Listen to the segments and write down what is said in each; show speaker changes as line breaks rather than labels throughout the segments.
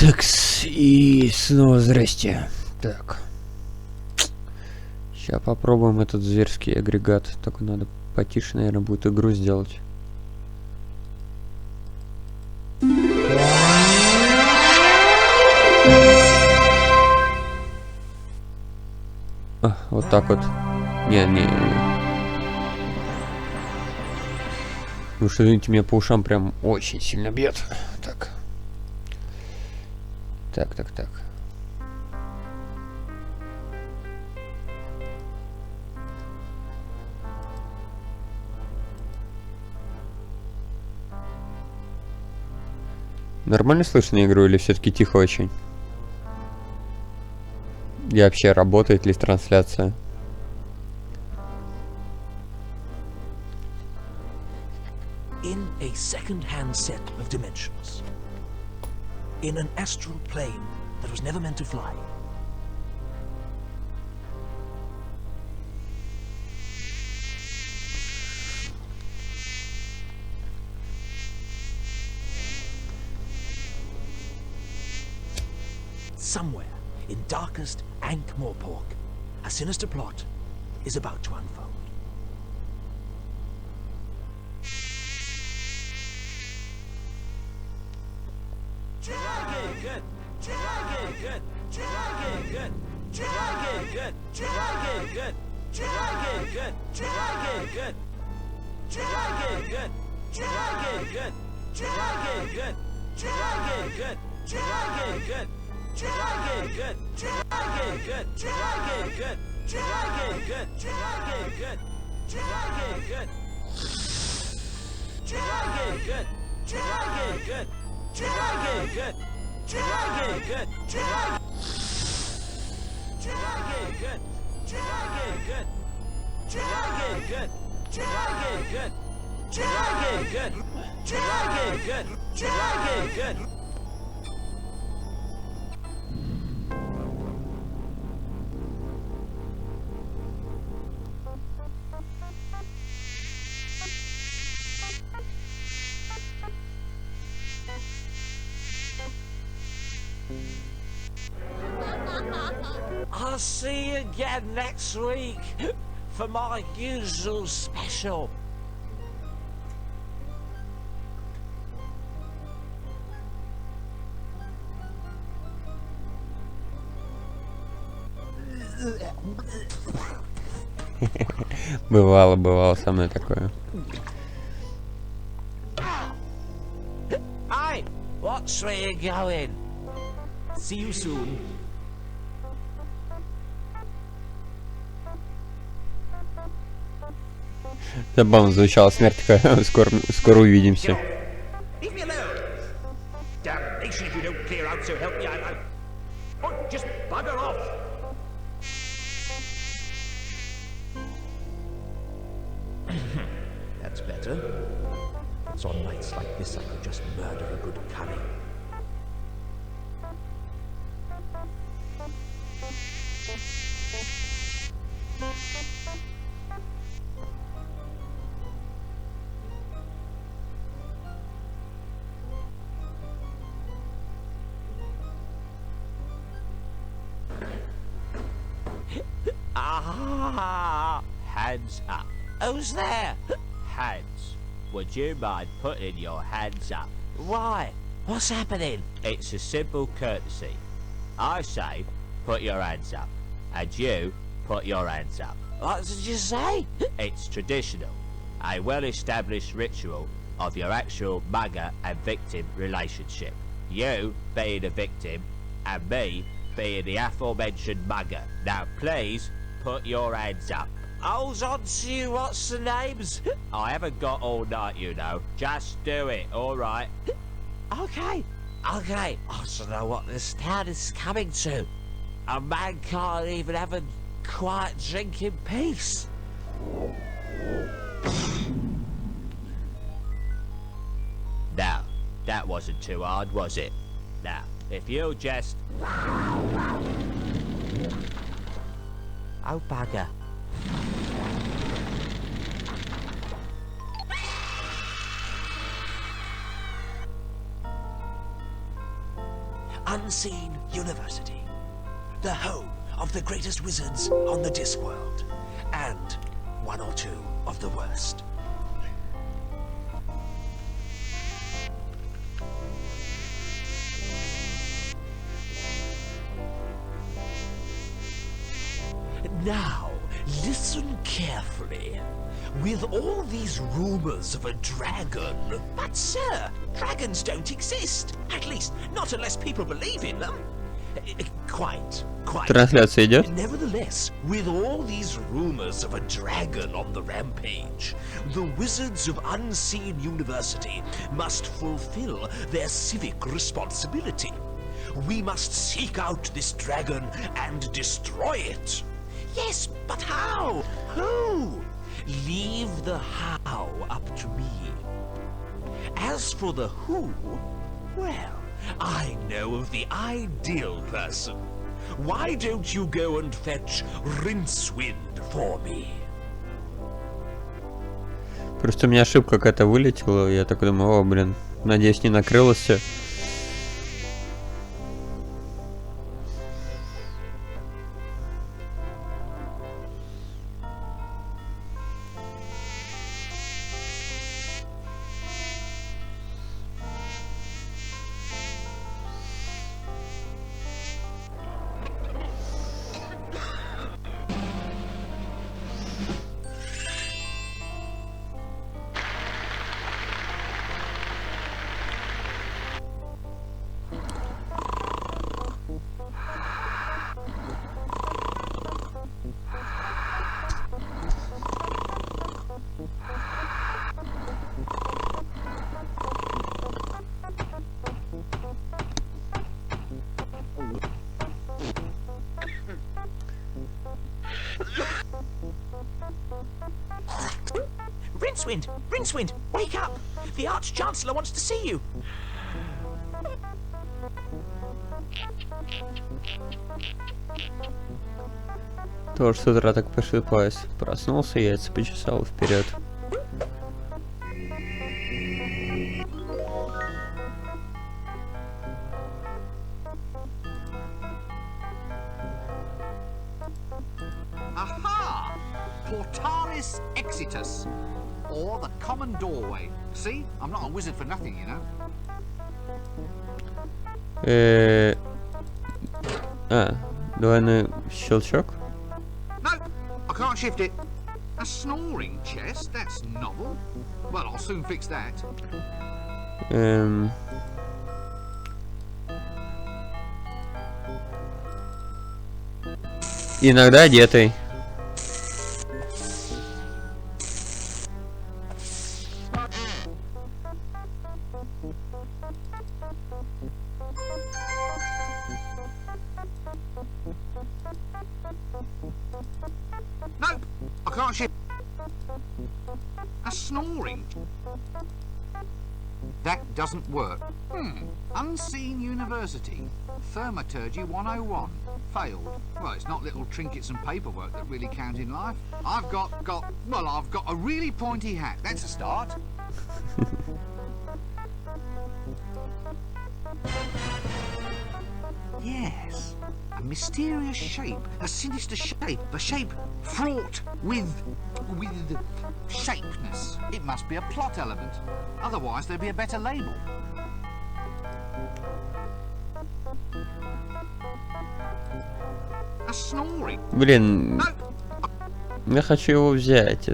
Такс, и снова здрасте. Так. Сейчас попробуем этот зверский агрегат. Только надо потише, наверное, будет игру сделать. Вот так вот. Не. Ну что, извините, меня по ушам прям очень сильно бьет. Так. Так. Нормально слышно игру или все-таки тихо очень? И вообще, работает ли трансляция?
In a second-hand set of dimensions. In an astral plane that was never meant to fly. Somewhere in darkest Ankh-Morpork, a sinister plot is about to unfold.
I'll see you again next week for my usual special.
Бывало со мной такое.
Hey, watch where you're going. See you soon.
Забавно звучала смерть такая. Скоро увидимся.
Leave me alone! Damnation if you don't clear out, so help me, Oh, just bugger off! That's better. It's on nights like this I could just murder a good curry.
Ah, hands up. Who's there? Hands. Would you mind putting your hands up? Why? What's happening? It's a simple courtesy. I say, put your hands up. And you, put your hands up. What did you say? It's traditional. A well-established ritual of your actual mugger and victim relationship. You being a victim, and me being the aforementioned mugger. Now please, put your hands up. Hold on to you, what's the names? I haven't got all night, you know. Just do it, alright? Okay. I don't know what this town is coming to. A man can't even have a quiet drink in peace. Now, that wasn't too hard, was it? Now, if you'll just... Oh, bugger.
Unseen University, the home of the greatest wizards on the Discworld, and one or two of the worst. Now, listen carefully. With all these rumors of a dragon... But sir, dragons don't exist. At least, not unless people believe in them. Quite.
Трансляция идет?
Nevertheless, with all these rumors of a dragon on the rampage, the Wizards of Unseen University must fulfill their civic responsibility. We must seek out this dragon and destroy it. Yes, but how? Who? Leave the how up to me. As for the who, well, I know of the ideal person. Why don't you go and fetch Rincewind for me?
Просто у меня ошибка какая-то вылетела, я так думаю, о, блин, надеюсь, не накрылось все.
Rincewind, wake up! The Arch-Chancellor wants to see you.
Тоже с утра так просыпаюсь. Проснулся, яйца почесал вперед.
Aha! Portalis Exitus, or the common doorway. See, I'm not a wizard for nothing, you know.
Двойной щелчок.
No, I can't shift it. A snoring chest? That's novel. Well, I'll soon fix that.
Иногда одетый.
Nope, I can't shift. A snoring. That doesn't work. Unseen University. Thaumaturgy 101. Failed. Well, it's not little trinkets and paperwork that really count in life. I've got a really pointy hat. That's a start. Yes. A mysterious shape, a sinister shape, a shape fraught with shapeness. It must be a plot element. Otherwise there'd be a better label. A snoring.
Блин,
No.
я хочу его взять.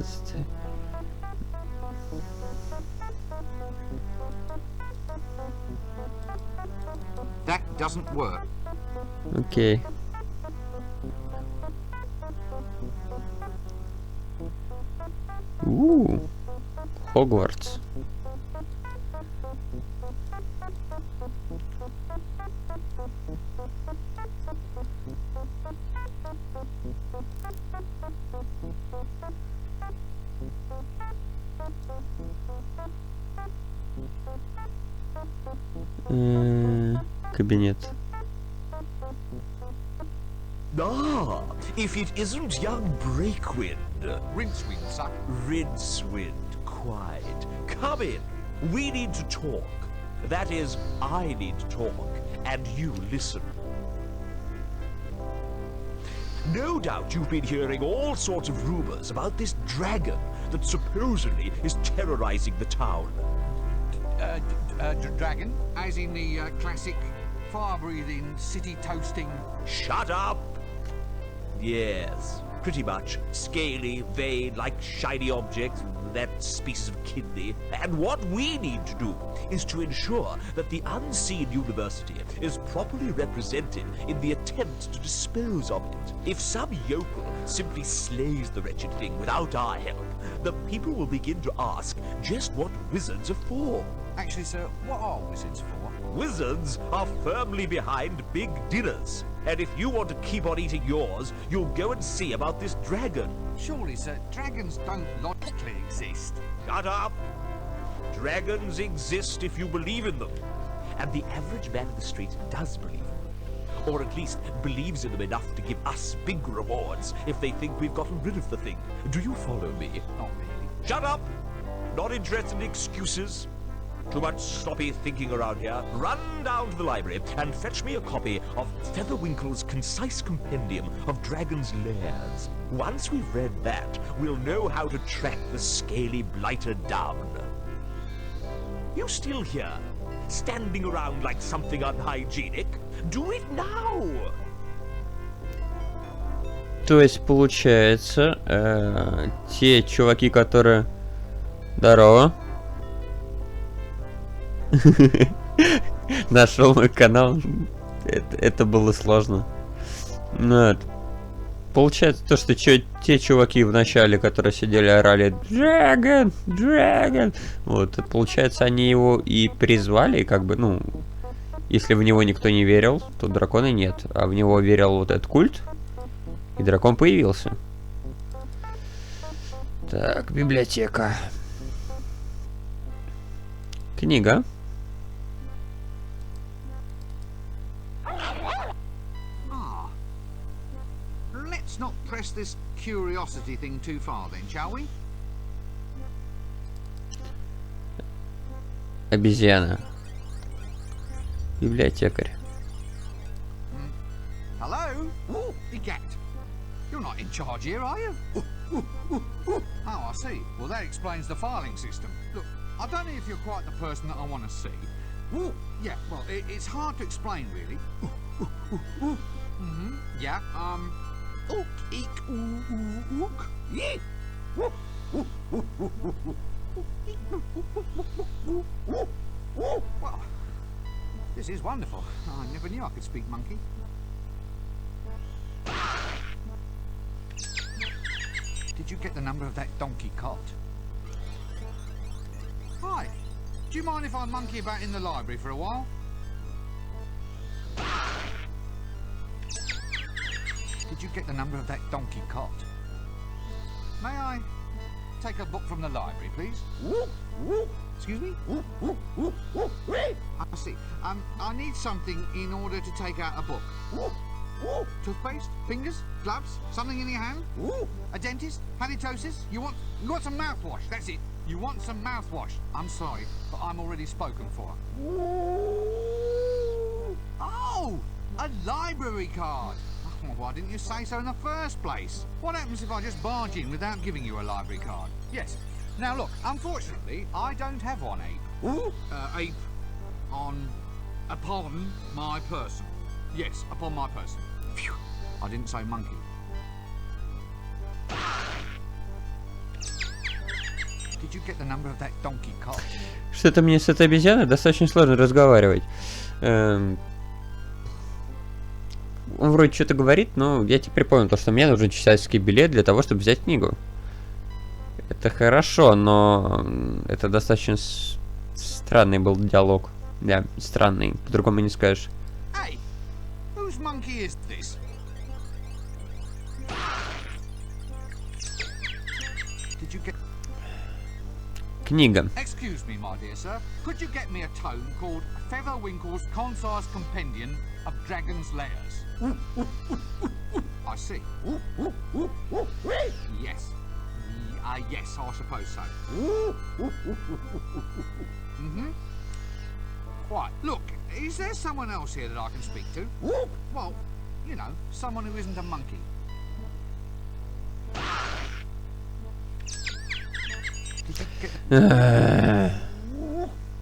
That doesn't work.
Окей. Хогвартс. Кабинет.
Ah, if it isn't young Breakwind.
Rincewind, sir.
Rincewind, quite. Come in. We need to talk. That is, I need to talk. and you listen. No doubt you've been hearing all sorts of rumors about this dragon that supposedly is terrorizing the town.
Dragon, as in the classic fire-breathing, city-toasting...
Shut up! Yes, pretty much. Scaly, vein, like shiny objects, that species of kidney. And what we need to do is to ensure that the unseen university is properly represented in the attempt to dispose of it. If some yokel simply slays the wretched thing without our help, the people will begin to ask just what wizards are for.
Actually, sir, what are wizards for?
Wizards are firmly behind big dinners. And if you want to keep on eating yours, you'll go and see about this dragon.
Surely, sir, dragons don't logically exist.
Shut up! Dragons exist if you believe in them. And the average man in the street does believe in them. Or at least believes in them enough to give us big rewards if they think we've gotten rid of the thing. Do you follow me?
Not really.
Shut up! Not interested in excuses. Too much sloppy thinking around here. Run down to the library and fetch me a copy of Featherwinkle's concise compendium of dragons' lairs. Once we've read that, we'll know how to track the scaly blighter down. You still here, standing around like something unhygienic? Do it now!
То есть, получается, те чуваки, которые... Здорово. Нашел мой канал. Это было сложно. Вот. Получается то, что те чуваки в начале, которые сидели, орали Dragon, Dragon. Вот, получается, они его и призвали, как бы, ну, если в него никто не верил, то дракона нет. А в него верил вот этот культ, и дракон появился. Так, библиотека. Книга.
Let's not press this curiosity thing too far then, shall we?
Обезьяна. Библиотекарь.
Hello? Ooh, Begat. You're not in charge here, are you? Oh, I see. Well, that explains the filing system. Look, I don't know if you're quite the person that I want to see. Ooh, yeah, well, it's hard to explain, really. Yeah, Ook, eek, ook. Yeah. Well, this is wonderful. I never knew I could speak monkey. Did you get the number of that donkey cot? Hi. Do you mind if I monkey about in the library for a while? Did you get the number of that donkey cot? May I take a book from the library, please? Excuse me? I see. I need something in order to take out a book. Toothpaste? Fingers? Gloves? Something in your hand? A dentist? Halitosis? You want some mouthwash? That's it. You want some mouthwash. I'm sorry, but I'm already spoken for. Oh! A library card! Well, why didn't you say so in the first place? What happens if I just barge in without giving you a library card? Yes. Now look, unfortunately, I don't have one ape. Ape upon my person. Yes, upon my person. Phew. I didn't say monkey. Did you get the number of that donkey cart?
Что-то мне с этой обезьяной достаточно сложно разговаривать. Он вроде что-то говорит, но я теперь понял, то, что мне нужен читательский билет для того, чтобы взять книгу. Это хорошо, но это достаточно странный был диалог. Да, странный, по-другому не скажешь.
Hey, whose monkey is this? Did you get...
Книга.
Excuse me, my dear sir. Could you get me a tome called Featherwinkle's Concise Compendium of Dragon's Lairs? I see. Yes. Yes, I suppose so. Right, look, is there someone else here that I can speak to? Well, you know, someone who isn't a monkey.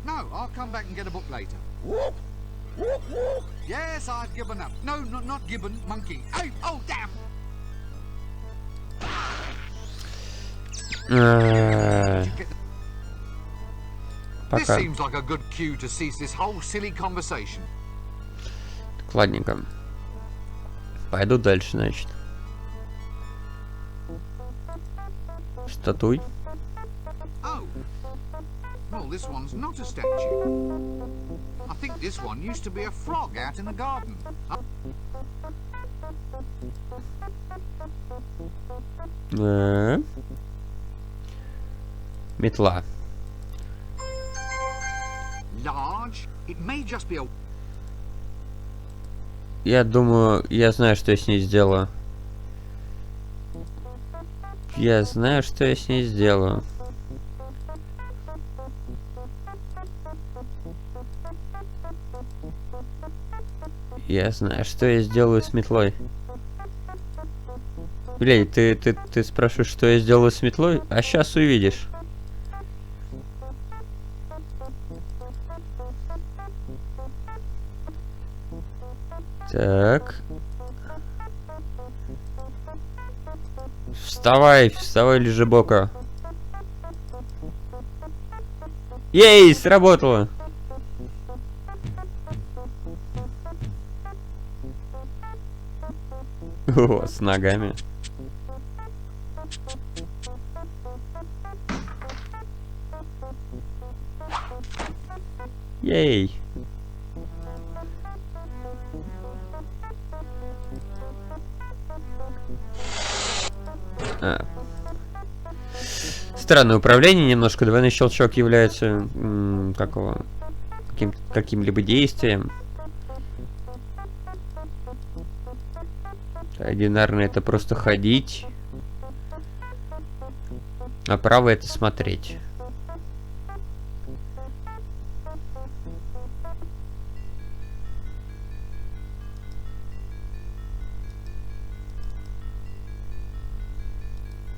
No, I'll come back and get a book later. Yes, I've given up. No, not gibbon, monkey. Hey, oh, damn! This
Пока.
seems like a good cue to cease this whole silly conversation.
Так, ладненько. Пойду дальше, значит. Статуй.
Oh. Well, this one's not a statue. I think this one used to be a frog out in the garden.
Метла.
Large. It may just be a...
Я думаю, я знаю, что я с ней сделаю. Я знаю, что я с ней сделаю. Я знаю, что я сделаю с метлой. Блин, ты спрашиваешь, что я сделаю с метлой? А сейчас увидишь. Так. Вставай, вставай, лежебока. Ей, сработало. О, с ногами. Ей. Странное управление немножко. Двойной щелчок является каким-либо действием. Одинарный это просто ходить, а правый это смотреть.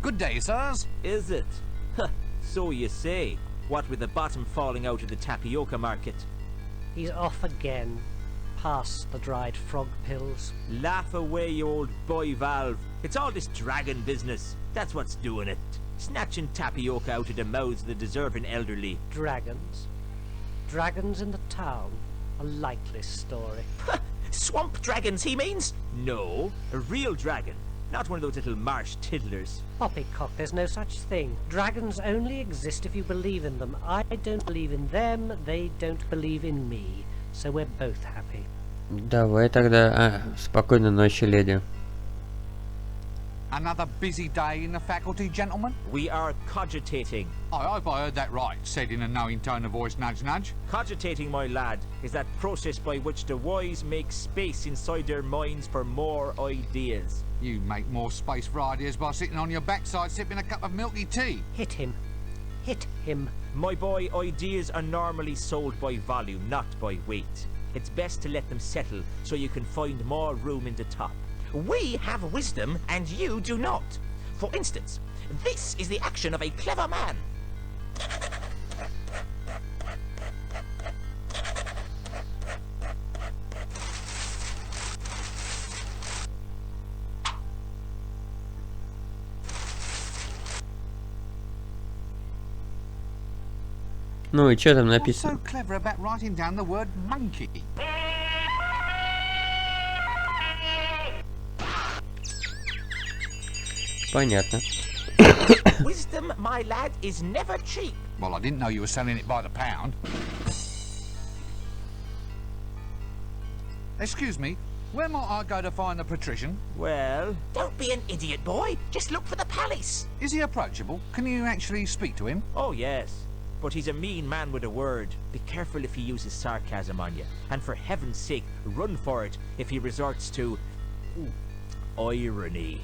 Good day, sirs.
Is it? Huh, so you say. What with the bottom falling out of the tapioca market.
He's off again. Past the dried frog pills.
Laugh away, you old boy Valve. It's all this dragon business. That's what's doing it. Snatching tapioca out of the mouths of the deserving elderly.
Dragons. Dragons in the town. A likely story.
Swamp dragons, he means? No, a real dragon. Not one of those little marsh tiddlers.
Poppycock, there's no such thing. Dragons only exist if you believe in them. I don't believe in them, they don't believe in me. So we're both happy.
Давай тогда. Спокойной ночи, леди.
Another busy day in the faculty, gentlemen?
We are cogitating.
I hope I heard that right, said in a knowing tone of voice, nudge, nudge.
Cogitating, my lad, is that process by which the wise make space inside their minds for more ideas.
You make more space for ideas by sitting on your backside sipping a cup of milky tea.
Hit him. Hit him.
My boy, ideas are normally sold by volume, not by weight. It's best to let them settle so you can find more room in the top.
We have wisdom and you do not. For instance, this is the action of a clever man.
Ну и что там
What's
написано?
so clever about writing down the word monkey?
Понятно.
Wisdom, my lad, is never cheap.
Well, I didn't know you were selling it by the pound. Excuse me, where might I go to find the patrician?
Well,
Don't be an idiot, boy. Just look for the palace.
Is he approachable? Can you actually speak to him?
oh yes. But he's a mean man with a word. Be careful if he uses sarcasm on you. And for heaven's sake, run for it if he resorts to irony.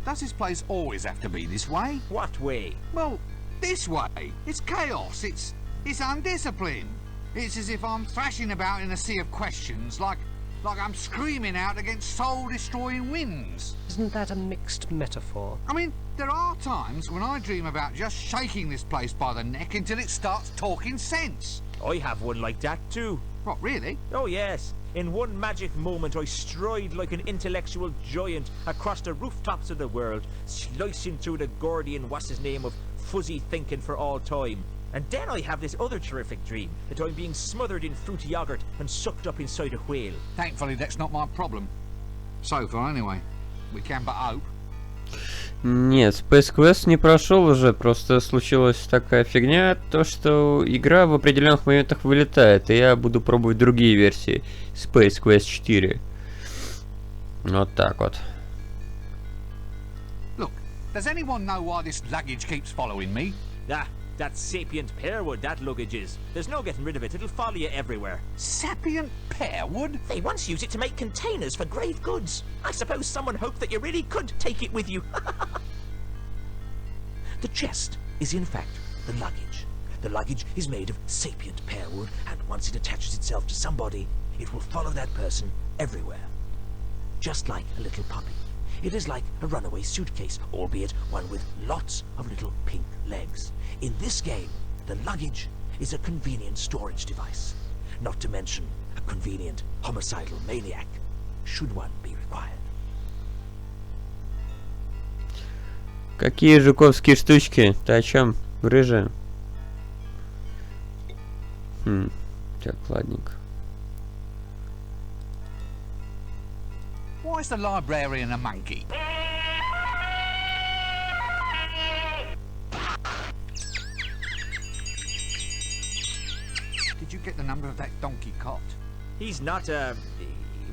Does this place always have to be this way?
What way?
Well, this way. It's chaos. It's undisciplined. It's as if I'm thrashing about in a sea of questions, like I'm screaming out against soul-destroying winds.
Isn't that a mixed metaphor?
I mean, there are times when I dream about just shaking this place by the neck until it starts talking sense.
I have one like that too.
What, really?
Oh yes. In one magic moment I stride like an intellectual giant across the rooftops of the world, slicing through the Gordian what's-his-name of fuzzy thinking for all time. And then I have this other terrific dream, that I'm being smothered in fruity yogurt and sucked up inside a whale.
Thankfully, that's not my problem. So far, anyway. We can but hope.
Нет, Space Quest не прошел уже, просто случилась такая фигня, то что игра в определенных моментах вылетает, и я буду пробовать другие версии Space Quest 4. Вот так вот.
Look, does anyone know why this luggage keeps following me?
Ah, that's sapient pearwood, that luggage is. There's no getting rid of it, it'll follow you everywhere.
Sapient pearwood?
They once used it to make containers for grave goods. I suppose someone hoped that you really could take it with you. The chest is in fact the luggage. The luggage is made of sapient pearwood, and once it attaches itself to somebody, it will follow that person everywhere. Just like a little puppy. It is like a runaway suitcase, albeit one with lots of little pink legs. In this game, the luggage is a convenient storage device. Not to mention a convenient homicidal maniac, should one be required.
Какие жуковские штучки? Ты о чем, рыжая? Так, ладненько.
Why is the librarian a monkey? Did you get the number of that donkey cot?
He's not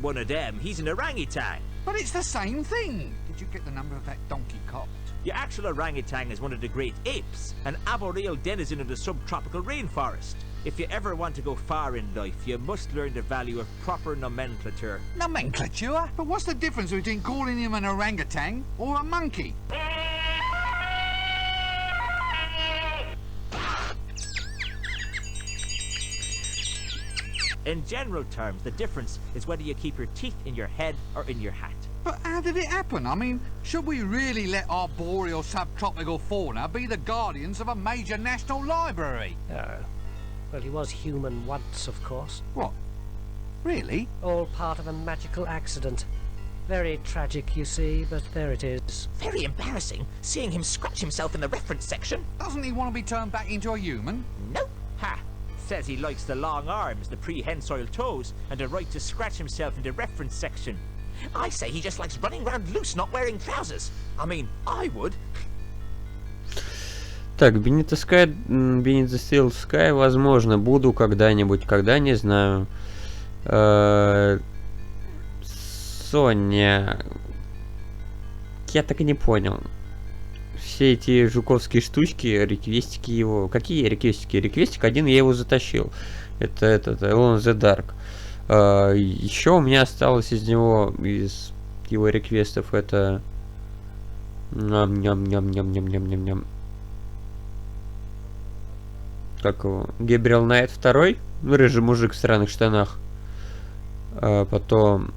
one of them, he's an orangutan.
But it's the same thing! Did you get the number of that donkey cot?
The actual orangutan is one of the great apes, an arboreal denizen of the subtropical rainforest. If you ever want to go far in life, you must learn the value of proper nomenclature.
Nomenclature? But what's the difference between calling him an orangutan or a monkey?
In general terms, the difference is whether you keep your teeth in your head or in your hat.
But how did it happen? I mean, should we really let arboreal subtropical fauna be the guardians of a major national library?
Oh. Well, he was human once, of course.
What? Really?
All part of a magical accident. Very tragic, you see, but there it is.
Very embarrassing, seeing him scratch himself in the reference section.
Doesn't he want to be turned back into a human?
Nope.
Ha! Says he likes the long arms, the prehensile toes, and the right to scratch himself in the reference section.
I say he just likes running around loose, not wearing trousers. I mean, I would.
Так, Beneath the Steel Sky, возможно, буду когда-нибудь, когда, не знаю. Соня, я так и не понял. Все эти жуковские штучки, реквестики его... Какие реквестики? Реквестик один я его затащил. Это этот, Alone in the Dark. Еще у меня осталось из него, из его реквестов, это... Ням-ням-ням-ням-ням-ням-ням. Как его? Габриэл Найт 2, рыжий мужик в странных штанах. Потом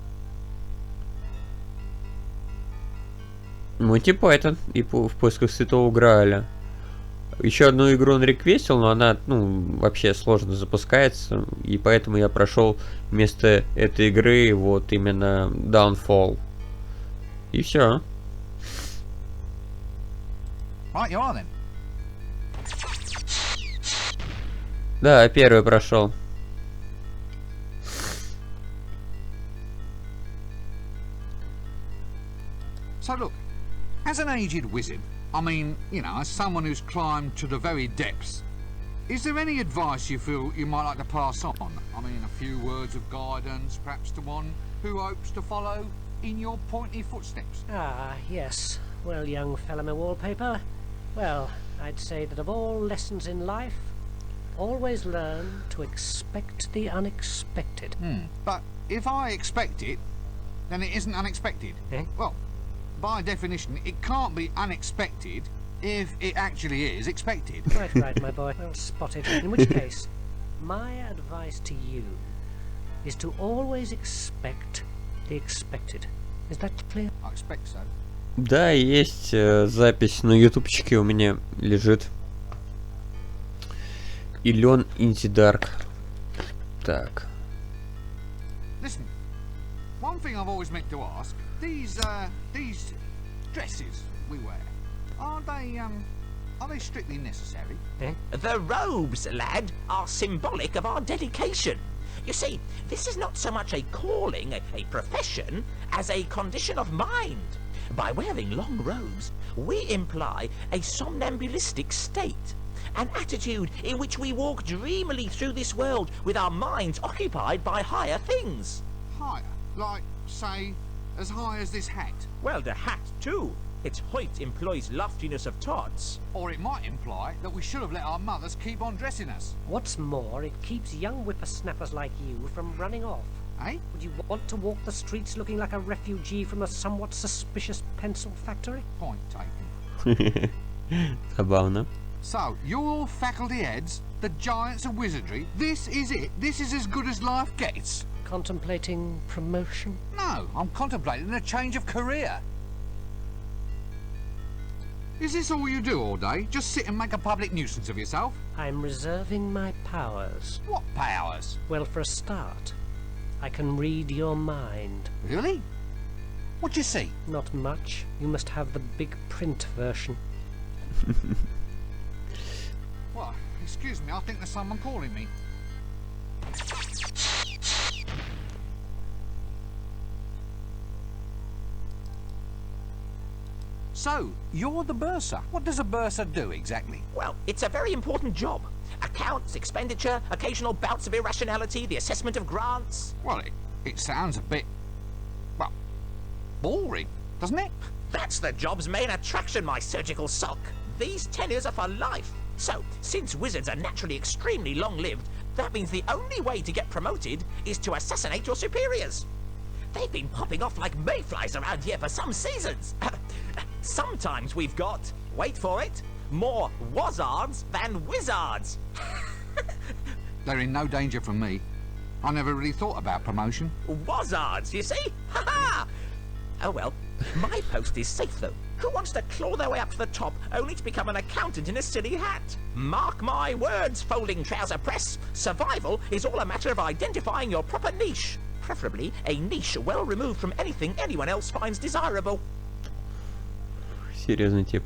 Монти Пайтон и в поисках Святого Грааля. Еще одну игру он реквестил, но она, вообще сложно запускается, и поэтому я прошел вместо этой игры вот именно Downfall. И все.
Right, you are then.
Да, первый прошел.
So look, as an aged wizard, I mean, as someone who's climbed to the very depths, is there any advice you feel you might like to pass on? I mean, a few words of guidance, perhaps to one who hopes to follow in your pointy footsteps?
Ah, yes. Well, young fellow, my wallpaper. Well, I'd say that of all lessons in life, always learn to expect the unexpected.
But if I expect it, then it isn't unexpected.
Eh?
Well, by definition, it can't be unexpected if it actually is expected.
Right, my boy. Well spotted. In which case, My advice to you is to always expect the expected. Is that clear?
I expect so.
Да, есть запись на ютубчике у меня лежит. Илон Инди Дарк. Так.
Listen, one thing I've always meant to ask, these dresses we wear, are they strictly necessary?
The robes, lad, are symbolic of our dedication. You see, this is not so much a calling, a profession, as a condition of mind. By wearing long robes, we imply a somnambulistic state, an attitude in which we walk dreamily through this world with our minds occupied by higher things.
Higher? Like, say, as high as this hat?
Well, the hat, too. Its height implies loftiness of thoughts.
Or it might imply that we should have let our mothers keep on dressing us.
What's more, it keeps young whippersnappers like you from running off.
Eh?
Would you want to walk the streets looking like a refugee from a somewhat suspicious pencil factory?
Point taken.
Забавно.
So, you're faculty heads, the giants of wizardry. This is it? This is as good as life gets?
Contemplating promotion?
No, I'm contemplating a change of career. Is this all you do all day? Just sit and make a public nuisance of yourself?
I'm reserving my powers.
What powers?
Well, for a start, I can read your mind.
Really? What do you see?
Not much. You must have the big print version.
What? Excuse me, I think there's someone calling me. So, you're the bursar. What does a bursar do exactly?
Well, it's a very important job. Accounts, expenditure, occasional bouts of irrationality, the assessment of grants.
Well, it sounds a bit, well, boring, doesn't it?
That's the job's main attraction, my surgical sock. These tenures are for life. So, since wizards are naturally extremely long-lived, that means the only way to get promoted is to assassinate your superiors. They've been popping off like mayflies around here for some seasons. Sometimes we've got, wait for it, more wazards than wizards.
They're in no danger from me. I never really thought about promotion.
Wazards, you see? Ha ha! Oh well, my post is safe though. Who wants to claw their way up to the top only to become an accountant in a silly hat? Mark my words, folding trouser press. Survival is all a matter of identifying your proper niche. Preferably a niche well removed from anything anyone else finds desirable.
Серьезный тип.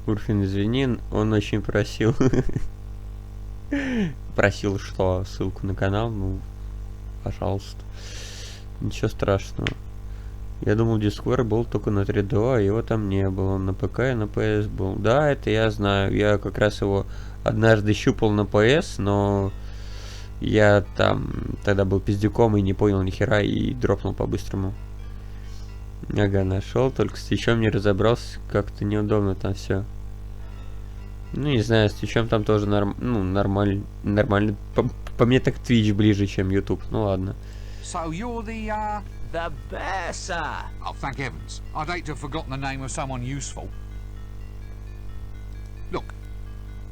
Урфин, извини, он очень просил. Просил что? Ссылку на канал? Ну, пожалуйста. Ничего страшного. Я думал, Discworld был только на 3DO, а его там не было. На ПК и на PS был. Да, это я знаю. Я как раз его однажды щупал на PS, но я там тогда был пиздюком и не понял ни хера и дропнул по-быстрому. Ага, нашел, только с Твичом не разобрался, как-то неудобно там все. Ну, не знаю, с Твичом там тоже нормально. По мне так Twitch ближе, чем YouTube. Ну ладно.
So you're
The bursar.
Oh, thank heavens. I'd hate to have forgotten the name of someone useful. Look,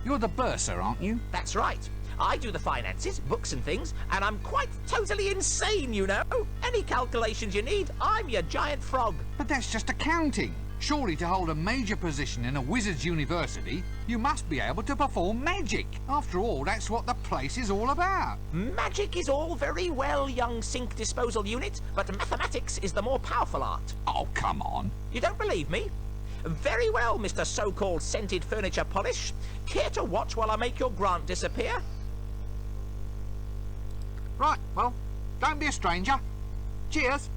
you're the bursar, aren't you?
That's right. I do the finances, books and things, and I'm quite totally insane, you know. Any calculations you need, I'm your giant frog.
But that's just accounting. Surely to hold a major position in a wizard's university, you must be able to perform magic. After all, that's what the place is all about.
Magic is all very well, young sink disposal unit, but mathematics is the more powerful art.
Oh, come on.
You don't believe me? Very well, Mr. So-called scented furniture polish. Care to watch while I make your grant disappear?
Right, well, don't be a stranger. Cheers.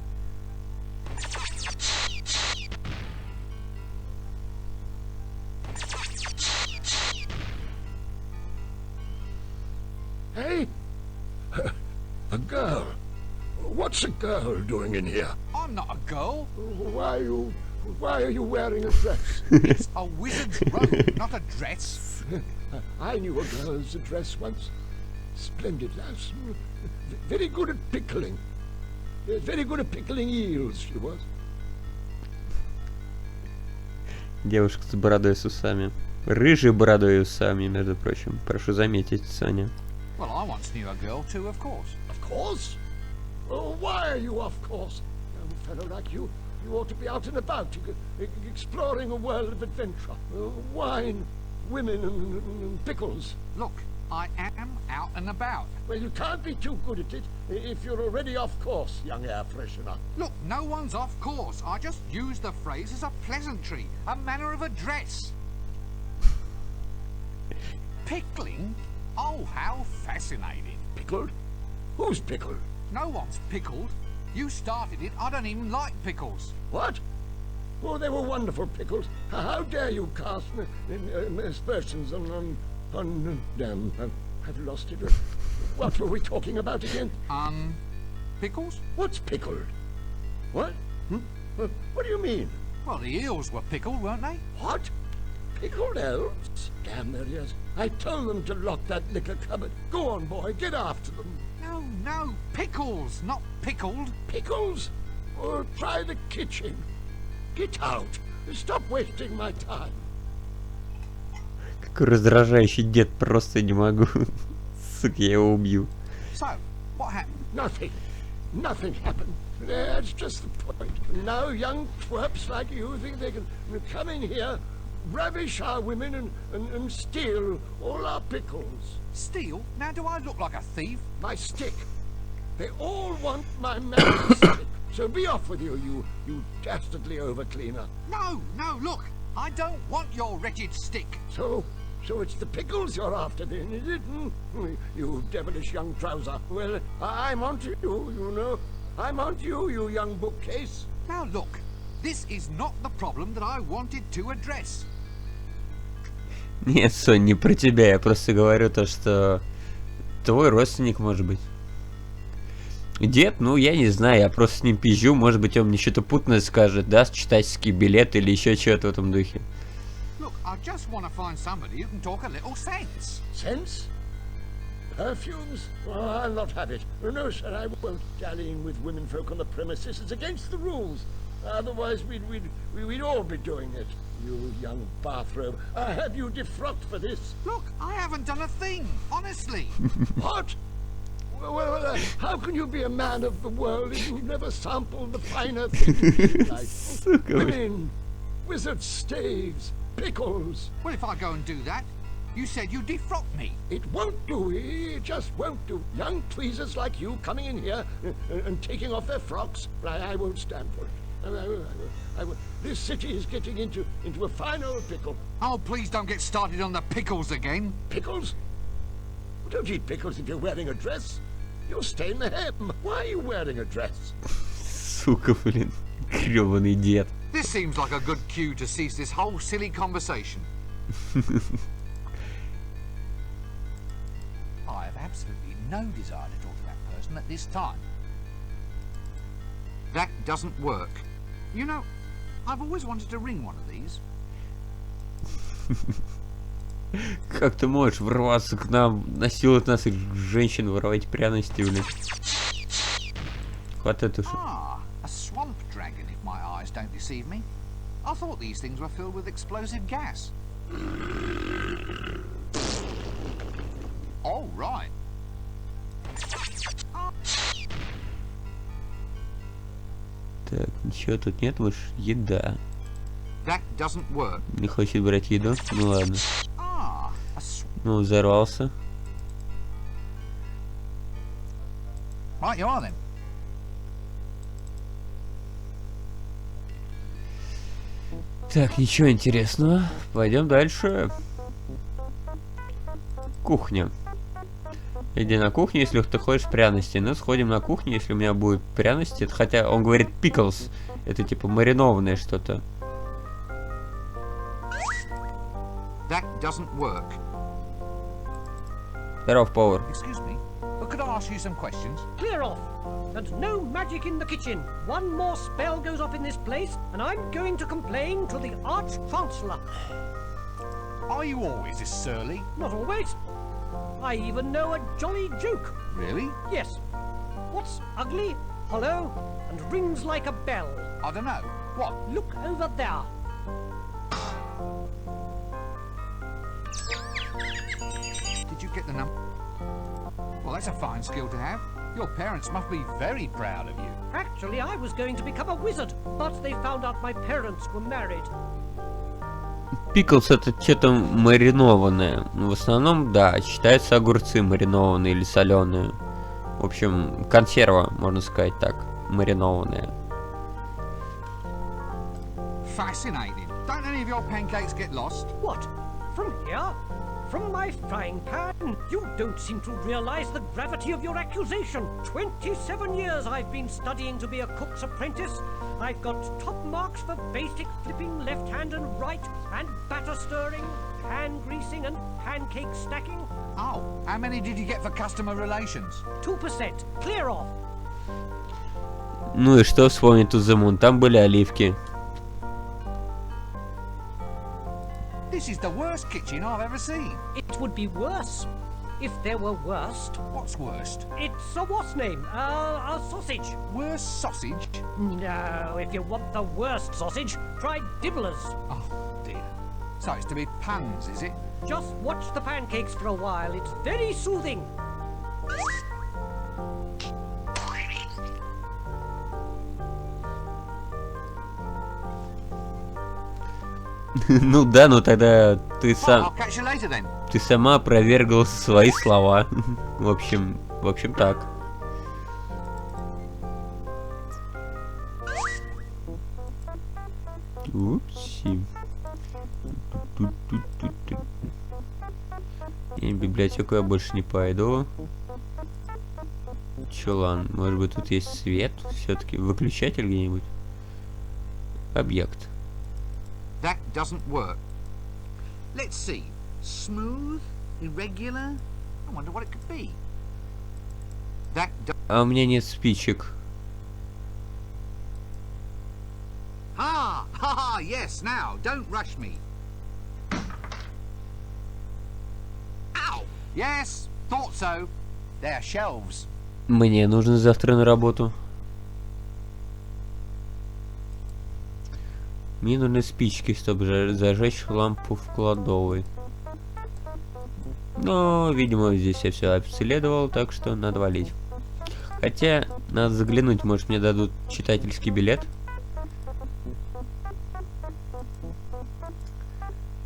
Hey? A girl? What's a girl doing in here?
I'm not a girl.
Why are you wearing a dress?
It's a wizard's robe, not a dress.
I knew a girl's dress once. Splendid lass. Very good at pickling. Very good at pickling eels, she was.
Девушка с бородой с усами. Рыжий бородой и усами, между прочим. Прошу заметить, Саня.
Well, I once knew a girl too, of course.
Of course? Oh, why are you of course? Young fellow like you ought to be out and about, exploring a world of adventure. Wine, women, and pickles.
Look, I am out and about.
Well, you can't be too good at it if you're already off course, young air freshener.
Look, no one's off course. I just used the phrase as a pleasantry, a manner of address. Pickling? Oh, how fascinating.
Pickled? Who's pickled?
No one's pickled. You started it. I don't even like pickles.
What? Oh, they were wonderful pickles. How dare you cast aspersions on damn, I've lost it. What were we talking about again?
Pickles?
What's pickled? What? What do you mean?
Well, the eels were pickled, weren't they?
What? Pickled elves? Damn their ears. I told them to lock that liquor cupboard. Go on, boy, get after them.
No, pickles, not pickled.
Pickles? Or try the kitchen. Get out. Stop wasting my time.
Какой раздражающий дед, просто не могу. Сука, я его убью.
So, what happened?
Nothing. Nothing happened. That's just the point. Now young twerps like you think they can come in here, ravish our women and steal all our pickles.
Steal? Now do I look like a thief?
My stick. They all want my magic stick. So be off with you, you dastardly overcleaner.
No, look. I don't want your wretched stick.
So it's the pickles you're after then, is it? You devilish young trouser. Well, I'm onto you, you know. I'm onto you, you young bookcase.
Now look, this is not the problem that I wanted to address.
Нет, Сонь, не про тебя, я просто говорю то, что твой родственник может быть. Дед, ну я не знаю, я просто с ним пизжу, может быть он мне что-то путное скажет, даст читательский билет или еще что-то в этом духе.
Look, I just want to find somebody who can talk a little sense.
Sense? Perfumes? Oh, I'll not have it. No, sir, I won't. Dallying with womenfolk on the premises is against the rules. Otherwise, we'd all be doing it. You young bathrobe. I have you defrocked for this.
Look, I haven't done a thing, honestly.
What? Well, how can you be a man of the world if you've never sampled the finer things in life? Women, wizard staves, pickles.
Well, if I go and do that, you said you'd defrock me.
It won't do. It just won't do. Young tweezers like you coming in here and taking off their frocks, I won't stand for it. This city is getting into a fine old pickle.
Oh, please don't get started on the pickles again.
Pickles? Don't eat pickles if you're wearing a dress. You'll stain the hem. Why are you wearing a dress?
Сука, блин, грёбаный дед.
This seems like a good cue to cease this whole silly conversation. I have absolutely no desire to talk to that person at this time. That doesn't work. You know, I've always wanted to ring one of these.
Как ты можешь ворваться к нам, насиловать нас, как женщин, воровать пряности, блин? Хватай тушу.
Ah, a swamp dragon, if my eyes don't deceive me. I thought these things were filled with explosive gas. Oh, right.
Так, ничего тут нет, больше еда.
That doesn't work.
Не хочет брать еду? Ну ладно. Ну, взорвался.
Right, you are then.
Так, ничего интересного. Пойдем дальше. Кухня. Иди на кухню, если ты хочешь пряности. Ну, сходим на кухню, если у меня будет пряности. Хотя он говорит pickles. Это типа маринованное что-то.
That doesn't work.
Здоров, повар.
Excuse me, but could I ask you some questions?
Clear off! And no magic in the kitchen. One more spell goes off in this place, and I'm going to complain to the Arch-Chancellor.
Are you always this surly?
Not always. I even know a jolly joke.
Really?
Yes. What's ugly, hollow, and rings like a bell?
I don't know. What?
Look over there.
Did you get the number? Well, that's a fine skill to have. Your parents must be very proud of you.
Actually, I was going to become a wizard, but they found out my parents were married.
Пиклс это что-то маринованное. В основном, да, считаются огурцы маринованные или соленые. В общем, консерва, можно сказать так, маринованная.
Fascinating. Don't any of your pancakes get lost?
What? From here? From my frying pan? You don't seem to realize the gravity of your accusation. 27 years I've been studying to be a cook's apprentice. I've got top marks for basic flipping left hand and right, and batter stirring, pan greasing, and pancake stacking.
Oh, how many did you get for customer relations?
2%. Clear off.
Ну и что вспомнить тут за Мун? Там были оливки.
This is the worst kitchen I've ever seen.
It would be worse if there were worst.
What's worst?
It's a what's name? A sausage.
Worst sausage?
No, if you want the worst sausage, try Dibblers.
Oh, dear. So it's to be puns, is it?
Just watch the pancakes for a while. It's very soothing.
Ну да, ну тогда ты
Well,
сам...
I'll catch you later then.
Ты сама опровергла свои слова. В общем так. Упси. И в библиотеку я больше не пойду. Чё, ладно, может быть тут есть свет? Все-таки выключатель где-нибудь? Объект.
That doesn't work. Let's see. Smooth? Irregular? I wonder what it could be. That
А у меня нет спичек.
Ha! Ha ha! Yes, now, don't rush me. Ow! Yes, thought so. They're shelves.
Мне нужно завтра на работу. Мне нужны спички, чтобы зажечь лампу в кладовой. Но, видимо, здесь я все обследовал, так что надо валить. Хотя, надо заглянуть, может мне дадут читательский билет.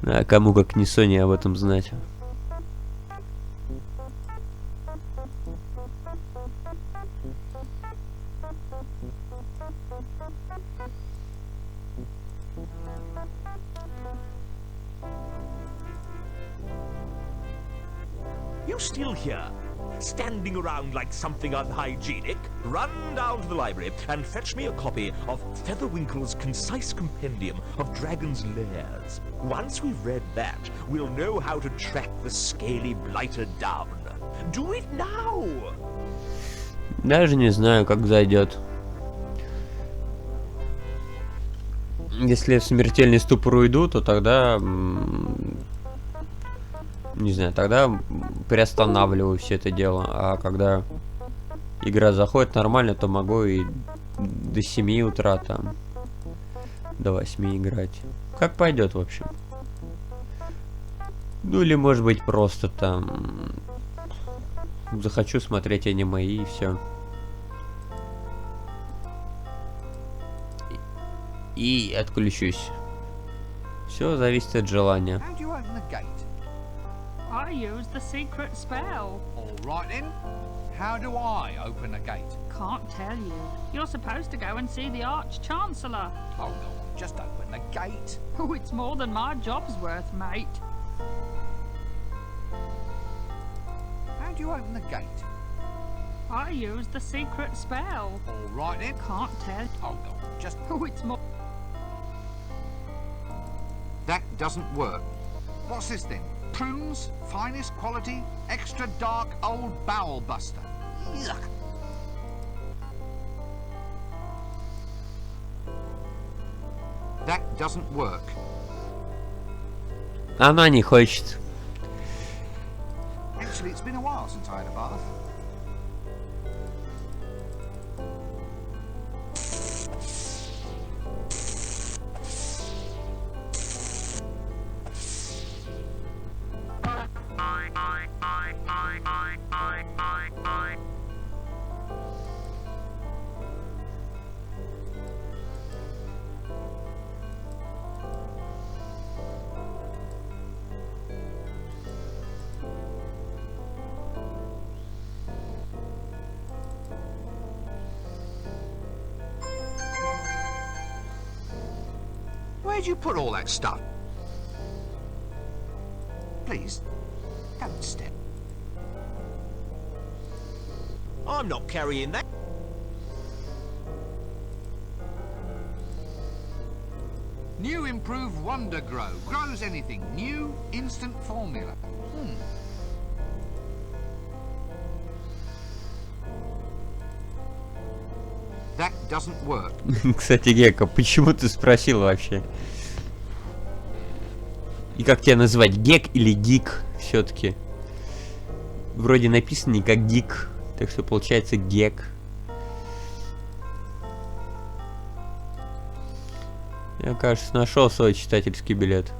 А кому как не Соне об этом знать.
You still here? Standing around like something unhygienic? Run down to the library and fetch me a copy of Featherwinkle's concise compendium of dragons' lairs. Once we've read that, we'll know how to track the scaly blighter down. Do it now!
Даже не знаю, как зайдет. Если я в смертельный ступор уйду, то тогда... Не знаю, тогда приостанавливаю все это дело. А когда игра заходит нормально, то могу и до 7 утра там, до 8 играть. Как пойдет, в общем. Ну или может быть просто там захочу смотреть аниме и все. И отключусь. Все зависит от желания.
How do you open the gate?
I used the secret spell.
All right then. How do I open a gate?
Can't tell you. You're supposed to go and see the Arch-Chancellor.
Oh no, just open the gate.
Oh, it's more than my job's worth, mate.
How do you open the gate?
I used the secret spell.
All right then.
Can't tell.
Oh no, just...
Oh, it's more...
That doesn't work. What's this then? Prunes, finest quality, extra dark old bowel buster. Yuck. That doesn't work.
Она не хочет.
Actually, it's been a while since I had a bath. Where'd you put all that stuff? Please, don't step.
I'm not carrying that.
New improved Wonder Grow. Grows anything. New instant formula. That doesn't work.
Кстати, Гека, почему ты спросил вообще? И как тебя называть? Гек или Гик? Все-таки. Вроде написано не как Гик. Так что получается Гек. Я, кажется, нашел свой читательский билет.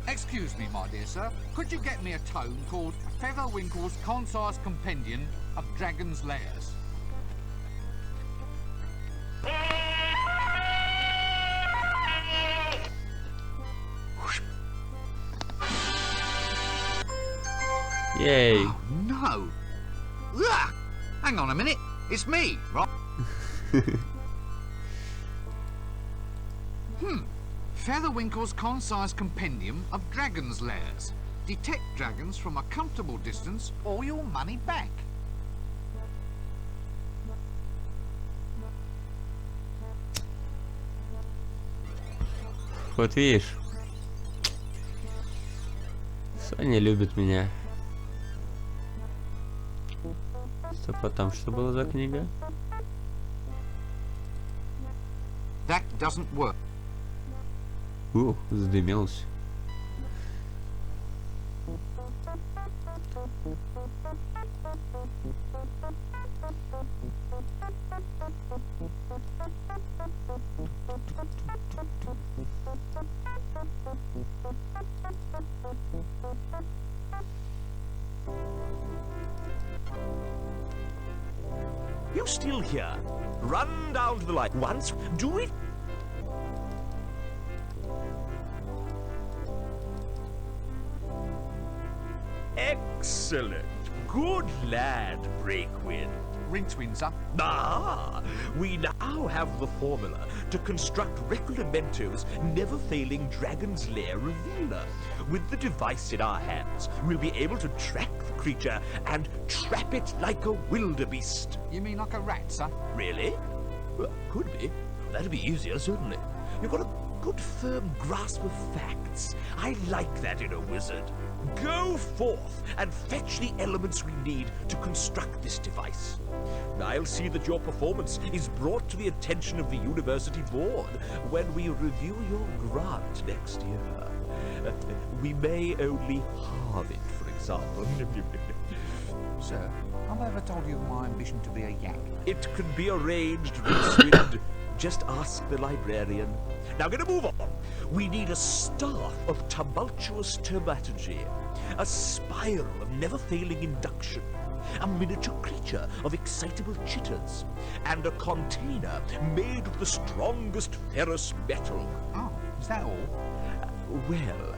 Excuse me, my dear sir. Could you get me a tome called Featherwinkle's Concise Compendium of Dragon's Lairs?
Yay.
Oh, no. Ugh. Hang on a minute. It's me, right? Featherwinkle's Concise Compendium of Dragon's Lairs. Detect dragons from a comfortable distance or your money back.
Вот видишь. Соня любит меня. Стоп, а там что было за книга?
That doesn't work.
Задымился.
You still here? Run down to the light once. Do it. Excellent. Good lad, Breakwind.
Rincewind, sir.
Ah, we now have the formula to construct Recollemento's never-failing Dragon's Lair revealer. With the device in our hands, we'll be able to track the creature and trap it like a wildebeest.
You mean like a rat, sir?
Really? Well, could be. That'd be easier, certainly. You've got a good firm grasp of facts. I like that in a wizard. Go forth and fetch the elements we need to construct this device. I'll see that your performance is brought to the attention of the university board when we review your grant next year. We may only halve it, for example.
Sir, have I ever told you of my ambition to be a yak?
It can be arranged, Rincewind. Just ask the librarian. Now, gonna move on. We need a staff of tumultuous taumaturgy, a spiral of never-failing induction, a miniature creature of excitable chitters, and a container made of the strongest ferrous metal.
Oh, is that all?
Well,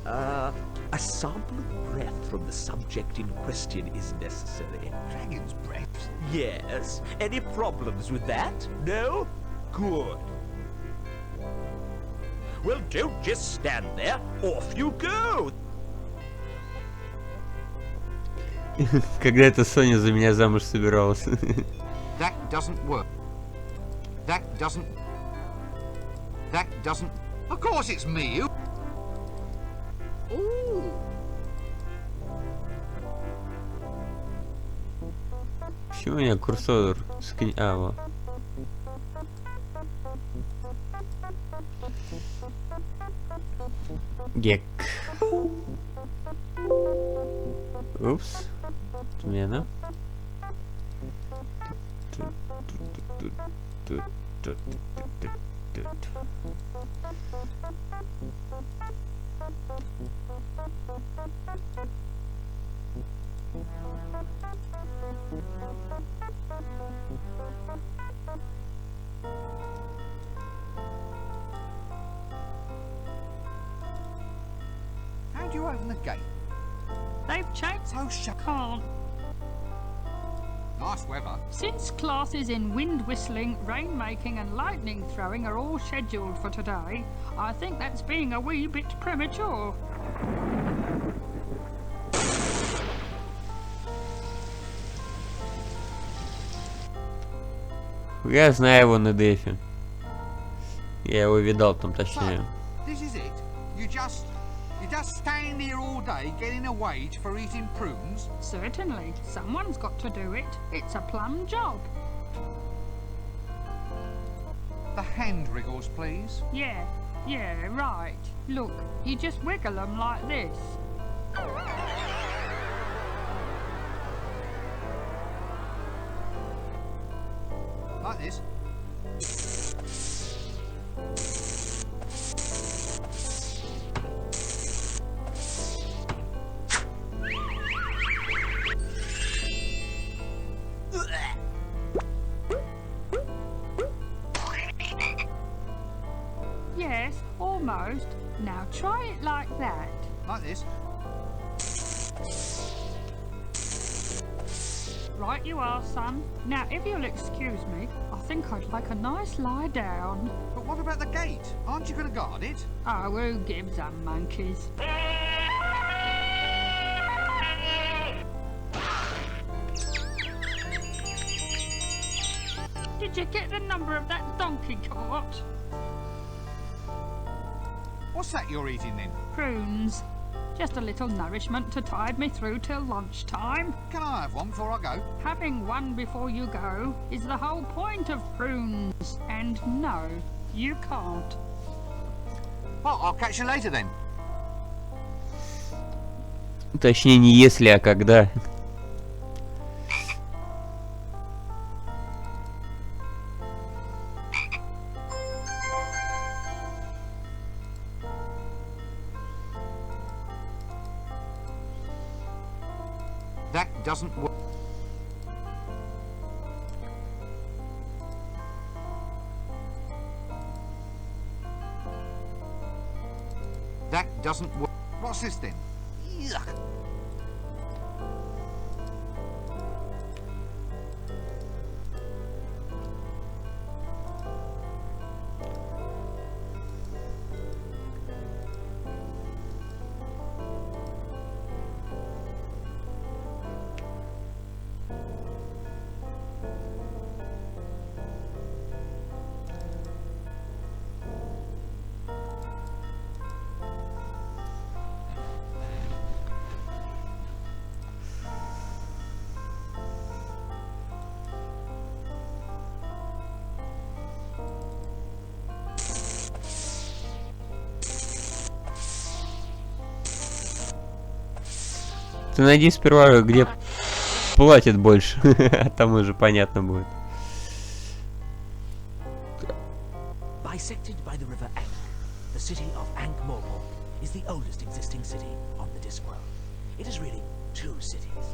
a sample of breath from the subject in question is necessary.
Dragon's breath?
Yes. Any problems with that? No? Good. Well, don't just stand there. Off you go.
Когда это Соня за меня замуж собиралась.
That doesn't work. That doesn't... Of course it's me. Ooh.
Почему у меня курсор вот. Гек. Упс. Отмена.
How do you open the gate?
They've changed.
So shut.
Can't.
Nice weather.
Since classes in wind whistling, rain making, and lightning throwing are all scheduled for today, I think that's being a wee bit premature.
Я знаю его на дефе. Я его видал там, точнее.
This is it. You just stand here all day getting a wage for eating prunes?
Certainly, someone's got to do it. It's a plum job.
The hand wriggles, please.
Yeah, right. Look, you just wiggle them like this.
Like this.
Yes, almost. Now try it like that.
Like this.
Right you are, son. Now, if you'll excuse me, I think I'd like a nice lie down.
But what about the gate? Aren't you going to guard it?
Oh, who gives them monkeys? Did you get the number of that donkey cart?
What's that you're eating then?
Prunes. Just a little nourishment to tide me through till lunchtime.
Can I have one before I go?
Having one before you go is the whole point of prunes. And no, you can't.
Well, I'll catch you later then.
Точнее, не если, а когда.
That doesn't work. That doesn't work. What's this then? Yuck.
Ты найди сперва, где платят больше, а там уже понятно будет.
Bisected by the river Ankh, the city of Ankh-Morpork is the oldest existing city on the Discworld. It is really two cities,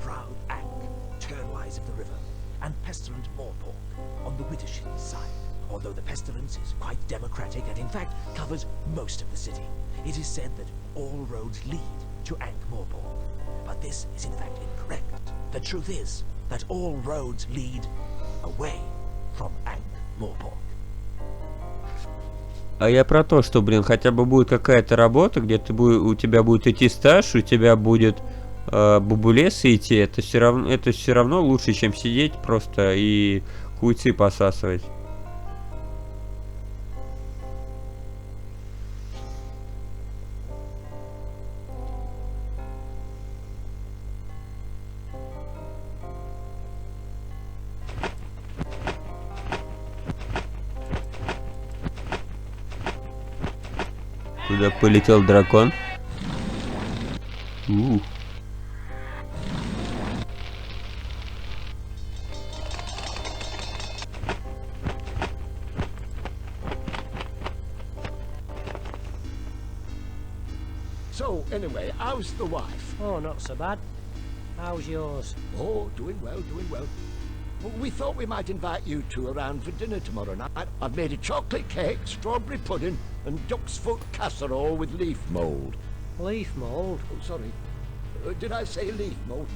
proud Ankh, turnwise of the river, and pestilent Morpork on the Widdershins side. Although the pestilence is quite democratic and in fact covers most of the city, it is said that all roads lead to Ankh-Morpork. But this is in fact incorrect. The truth is that all roads lead away from Ankh-Morpork.
А я про то, что, блин, хотя бы будет какая-то работа, где ты у тебя будет идти стаж, у тебя будет бубулесы идти, это все равно лучше, чем сидеть просто и хуйцы посасывать. Куда полетел дракон?
So, anyway, how's the wife?
Oh, not so bad. How's yours?
Oh, doing well, doing well. Well, we thought we might invite you two around for dinner tomorrow night. I've made a chocolate cake, strawberry pudding, and duck's foot casserole with leaf mould.
Leaf mould?
Oh, sorry. Did I say leaf mould?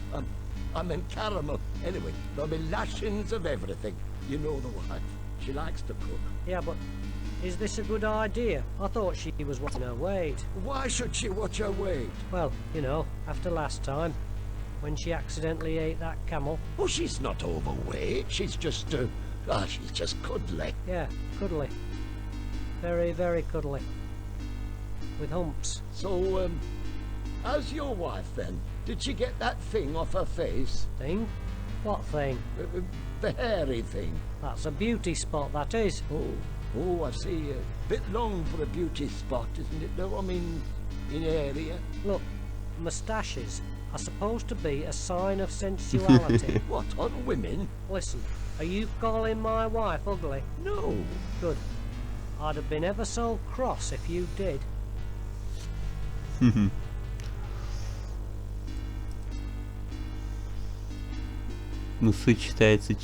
I meant caramel. Anyway, there'll be lashings of everything. You know the wife. She likes to cook.
Yeah, but is this a good idea? I thought she was watching her weight.
Why should she watch her weight?
Well, you know, after last time, when she accidentally ate that camel.
Oh, she's not overweight. She's just, she's just cuddly.
Yeah, cuddly. Very, very cuddly. With humps.
So, how's your wife then? Did she get that thing off her face?
Thing? What thing?
The hairy thing.
That's a beauty spot, that is.
Oh, I see. A bit long for a beauty spot, isn't it? No, I mean, in area.
Look, moustaches are supposed to be a sign of sensuality.
What, on women?
Listen, are you calling my wife ugly?
No.
Good. I'd have been ever so cross if you did.
Ну, сочетается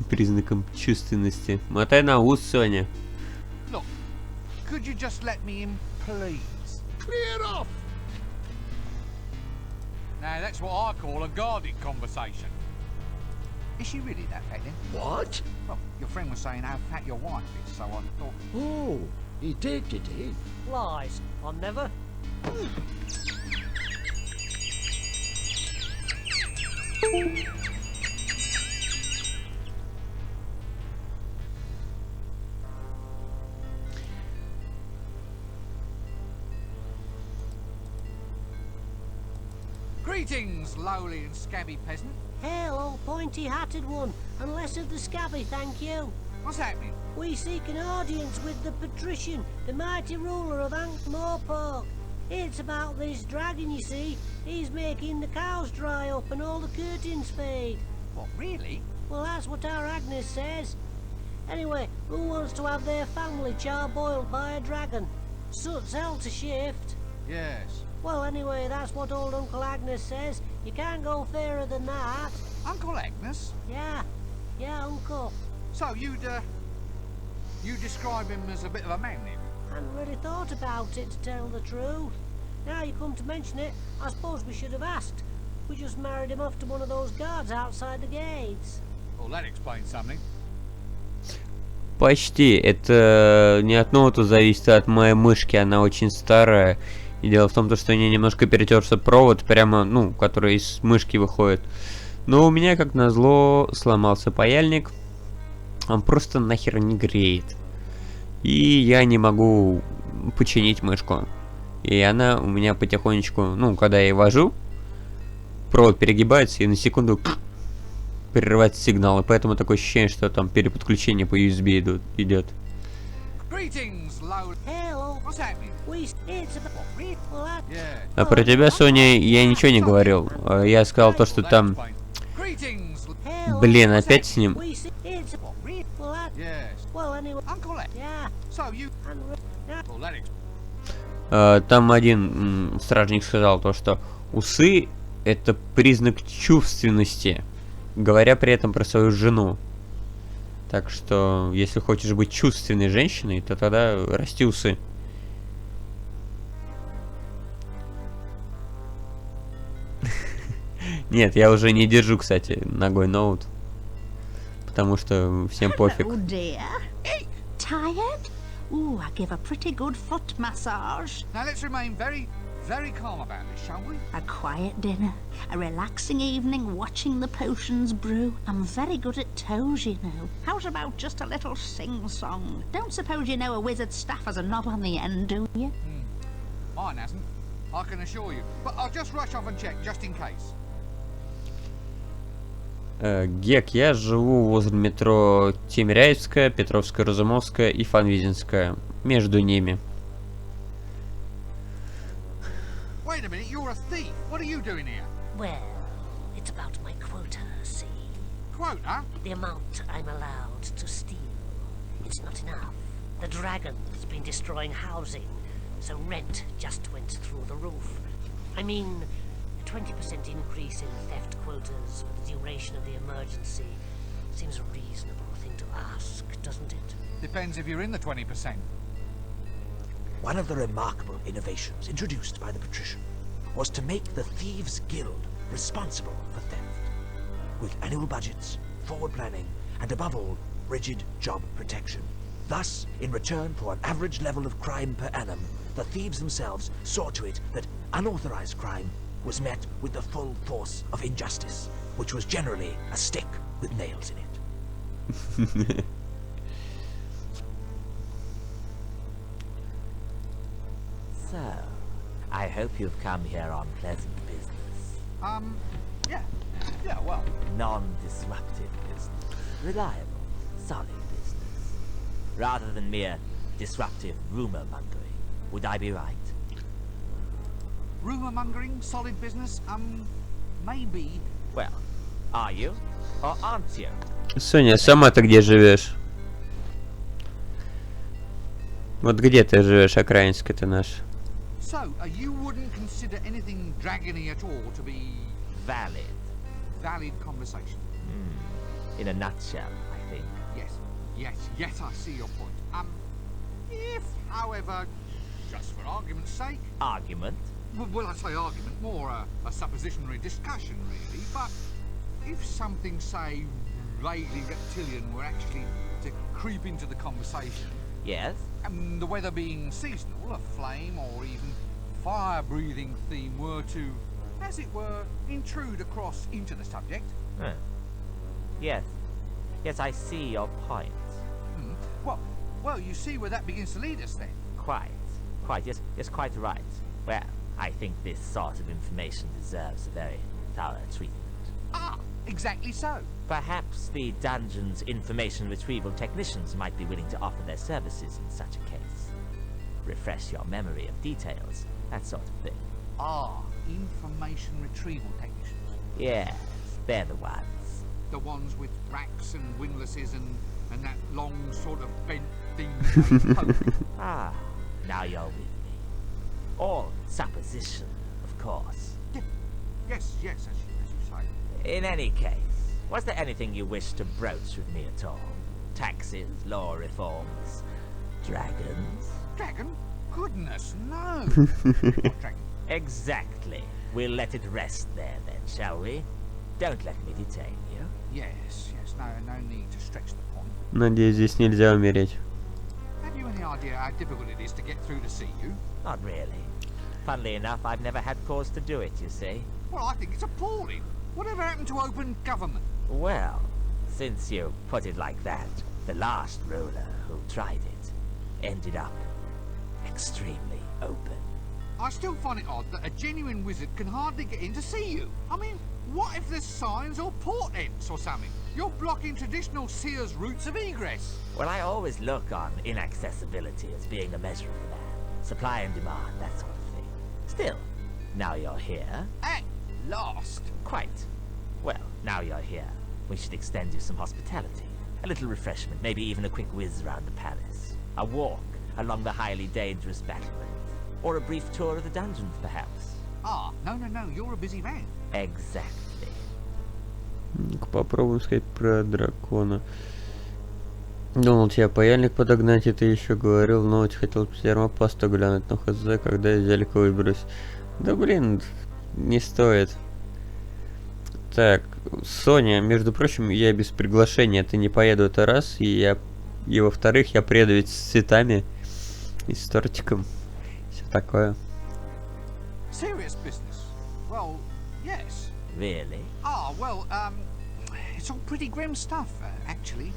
признаком чувственности. Мотай на ус, Соня.
Look, could you just let me in, please?
Clear off!
Now, that's what I call a guarded conversation. Is she really that fat then?
What?
Well, your friend was saying how fat your wife is, so I thought...
Oh, he did he?
Lies. I never.
Greetings, lowly and scabby peasant.
Hail, old pointy-hatted one, and less of the scabby, thank you.
What's happening?
We seek an audience with the patrician, the mighty ruler of Ankh-Morpork. It's about this dragon, you see. He's making the cows dry up and all the curtains fade.
What, really?
Well, that's what our Agnes says. Anyway, who wants to have their family char-boiled by a dragon? Soot's hell to shift.
Yes.
Well, anyway, that's what old Uncle Agnes says. You can't go fairer than that.
Uncle Agnes?
Yeah, Uncle.
So you describe him as a bit of a magnet?
Hadn't really thought about it, to tell the truth. Now you come to mention it, I suppose we should have asked. We just married him off to one of those guards outside the gates.
Well, that explains something.
Почти. Это не от ноута зависит, а от моей мышки. Она очень старая. И дело в том, что у нее немножко перетерся провод, прямо, ну, который из мышки выходит. Но у меня, как назло, сломался паяльник. Он просто нахер не греет. И я не могу починить мышку. И она у меня потихонечку, ну, когда я ее вожу, провод перегибается и на секунду прерывается сигнал. И поэтому такое ощущение, что там переподключение по USB идет. А про тебя, Соня, я ничего не говорил. Я сказал то, что там... Блин, опять с ним. Там один стражник сказал то, что усы — это признак чувственности, говоря при этом про свою жену. Так что, если хочешь быть чувственной женщиной, то тогда расти усы. Нет, я уже не держу, кстати, ногой ноут. Потому что всем пофиг.
Oh dear. Tired? Ooh, I give a pretty good foot massage.
Now let's remain very, very calm about this, shall we?
A quiet dinner, a relaxing evening watching the potions brew. I'm very good at toes, you know. How's about just a little sing-song? Don't suppose you know a wizard's staff has a knob on the end, do you?
Mine hasn't, I can assure you. But I'll just rush off and check, just in case.
Гек, я живу возле метро Тимиряевская, Петровская, Разумовская и Фанвизинская. Между ними.
Wait a minute, you're a thief. What are you doing here?
Well, it's about my quota, see.
Quota?
The amount I'm allowed to steal. It's not enough. The dragon's been destroying housing. so rent just went through the roof. I mean, a 20% increase in theft quotas for the duration of the emergency seems a reasonable thing to ask, doesn't it?
Depends if you're in the 20%.
One of the remarkable innovations introduced by the patrician was to make the Thieves' Guild responsible for theft, with annual budgets, forward planning, and above all, rigid job protection. Thus, in return for an average level of crime per annum, the thieves themselves saw to it that unauthorized crime was met with the full force of injustice, which was generally a stick with nails in it.
So, I hope you've come here on pleasant business.
Yeah, well,
Non-disruptive business. Reliable, solid business. Rather than mere disruptive rumor-mongering. Would I be right?
rumour mongering, solid business, maybe.
Well, are you? Or aren't you?
Соня, сама-то где живешь? Вот где ты живешь, окраинская ты наш?
So, you wouldn't consider anything dragony at all to be
Valid.
valid conversation?
In a nutshell, I think.
Yes, I see your point. If, however, just for argument's sake,
Argument?
well, I say argument, more a suppositionary discussion, really, but if something, say, vaguely reptilian were actually to creep into the conversation,
Yes?
and the weather being seasonal, a flame or even fire-breathing theme were to, as it were, intrude across into the subject.
Huh. Yes. Yes, I see your point.
Well, you see where that begins to lead us then.
Quite. Yes, quite right. Well, I think this sort of information deserves a very thorough treatment.
Exactly so.
Perhaps the dungeon's information retrieval technicians might be willing to offer their services in such a case. Refresh your memory of details, that sort of thing.
Information retrieval technicians.
Yes, they're the ones.
The ones with racks and windlasses and that long sort of bent thing.
Ah, now you're with me. All supposition, of course.
Yes, as you say.
In any case, was there anything you wished to broach with me at all? Taxes, law reforms, dragons?
Dragon? Goodness, no. What dragon?
Exactly. We'll let it rest there then, shall we? Don't let me detain you.
Yes. No need to stretch the point.
Надеюсь, здесь нельзя умереть.
Have you any idea how difficult it is to get through to see you?
Not really. Funnily enough, I've never had cause to do it, you see.
Well, I think it's appalling. Whatever happened to open government?
Well, since you put it like that, the last ruler who tried it ended up extremely open.
I still find it odd that a genuine wizard can hardly get in to see you. I mean, what if there's signs or portents or something? You're blocking traditional seers' routes of egress.
Well, I always look on inaccessibility as being a measure of the man. Supply and demand, that sort of thing. Still, now you're here.
At last.
Quite. Well, now you're here. We should extend you some hospitality. A little refreshment, maybe even a quick whiz around the palace. A walk along the highly dangerous battlement. Or a brief tour of the dungeons, perhaps.
No, you're a busy man.
Exactly.
Попробуем сказать про дракона. Думал тебе паяльник подогнать, и ты еще говорил, но хотел термопасту глянуть, но хз, когда я зелька выберусь. Да блин, не стоит. Так, Соня, между прочим, я без приглашения, ты не поеду, это раз, и во-вторых, я приеду ведь с цветами и с тортиком. Все такое.
Serious business? Well, yes.
Really?
It's all pretty grim stuff, actually.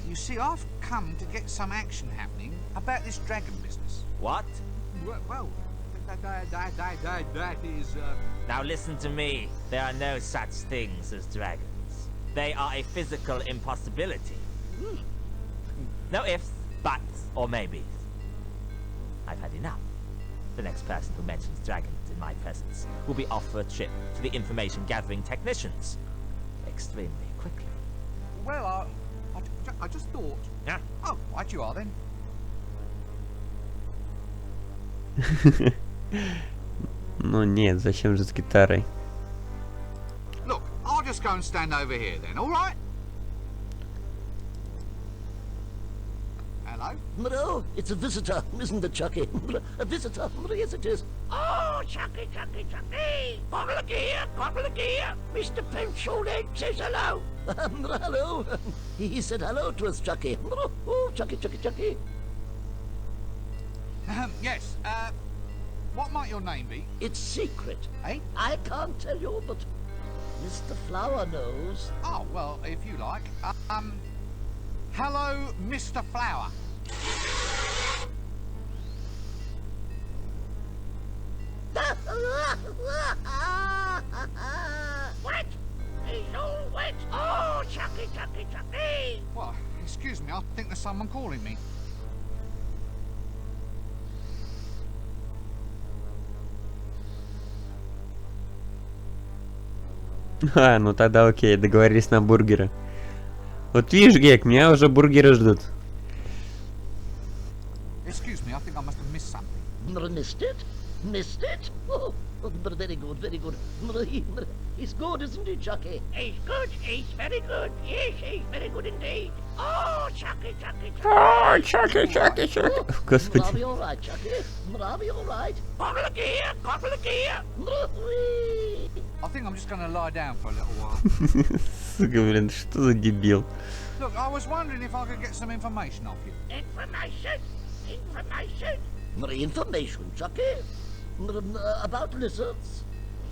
You see, I've come to get some action happening about this dragon business.
What?
Well, that is,
Now listen to me. There are no such things as dragons. They are a physical impossibility. No ifs, buts, or maybes. I've had enough. The next person who mentions dragons in my presence will be off for a trip to the information-gathering technicians. Extremely quickly.
Well, I just thought...
Yeah?
Oh, right you are then.
Ну нет, зачем же с гитарой?
Look, I'll just go and stand over here then, all right? Hello?
No, it's a visitor, isn't it, Chucky? A visitor, yes it is.
Oh, Chucky, Chucky, Chucky! Bottle of gear, bottle of gear! Mr. Pinchard Egg says hello!
Hello. He said hello to us, Chucky. Oh, Chucky, Chucky, Chucky.
Yes, what might your name be?
It's secret.
Eh?
I can't tell you, but Mr. Flower knows.
Oh, well, if you like. Hello, Mr. Flower.
Wet! He's all wet! Oh, Chucky, Chucky, Chucky!
Well, excuse me, I think there's someone calling me.
А, ну тогда окей, договорились на бургеры. Вот видишь, Гек, меня уже бургеры ждут.
Excuse me, I think I must have missed something.
Missed it? Missed it? Oh, very good, very good. He's good, isn't he, Chucky?
He's good, he's very good. Yes, he's very good indeed. Oh, Chucky, Chucky, Chucky!
О, Чаки, Чаки, Чаки.
Are
Господи.
we all right, Chucky? Are we all right?
Bottle of gear, bottle of gear!
I think I'm just going to lie down for a little while.
Сука, блин, что за дебил?
Look, I was wondering if I could get some information off you.
Information, information!
Information, Chucky? About lizards?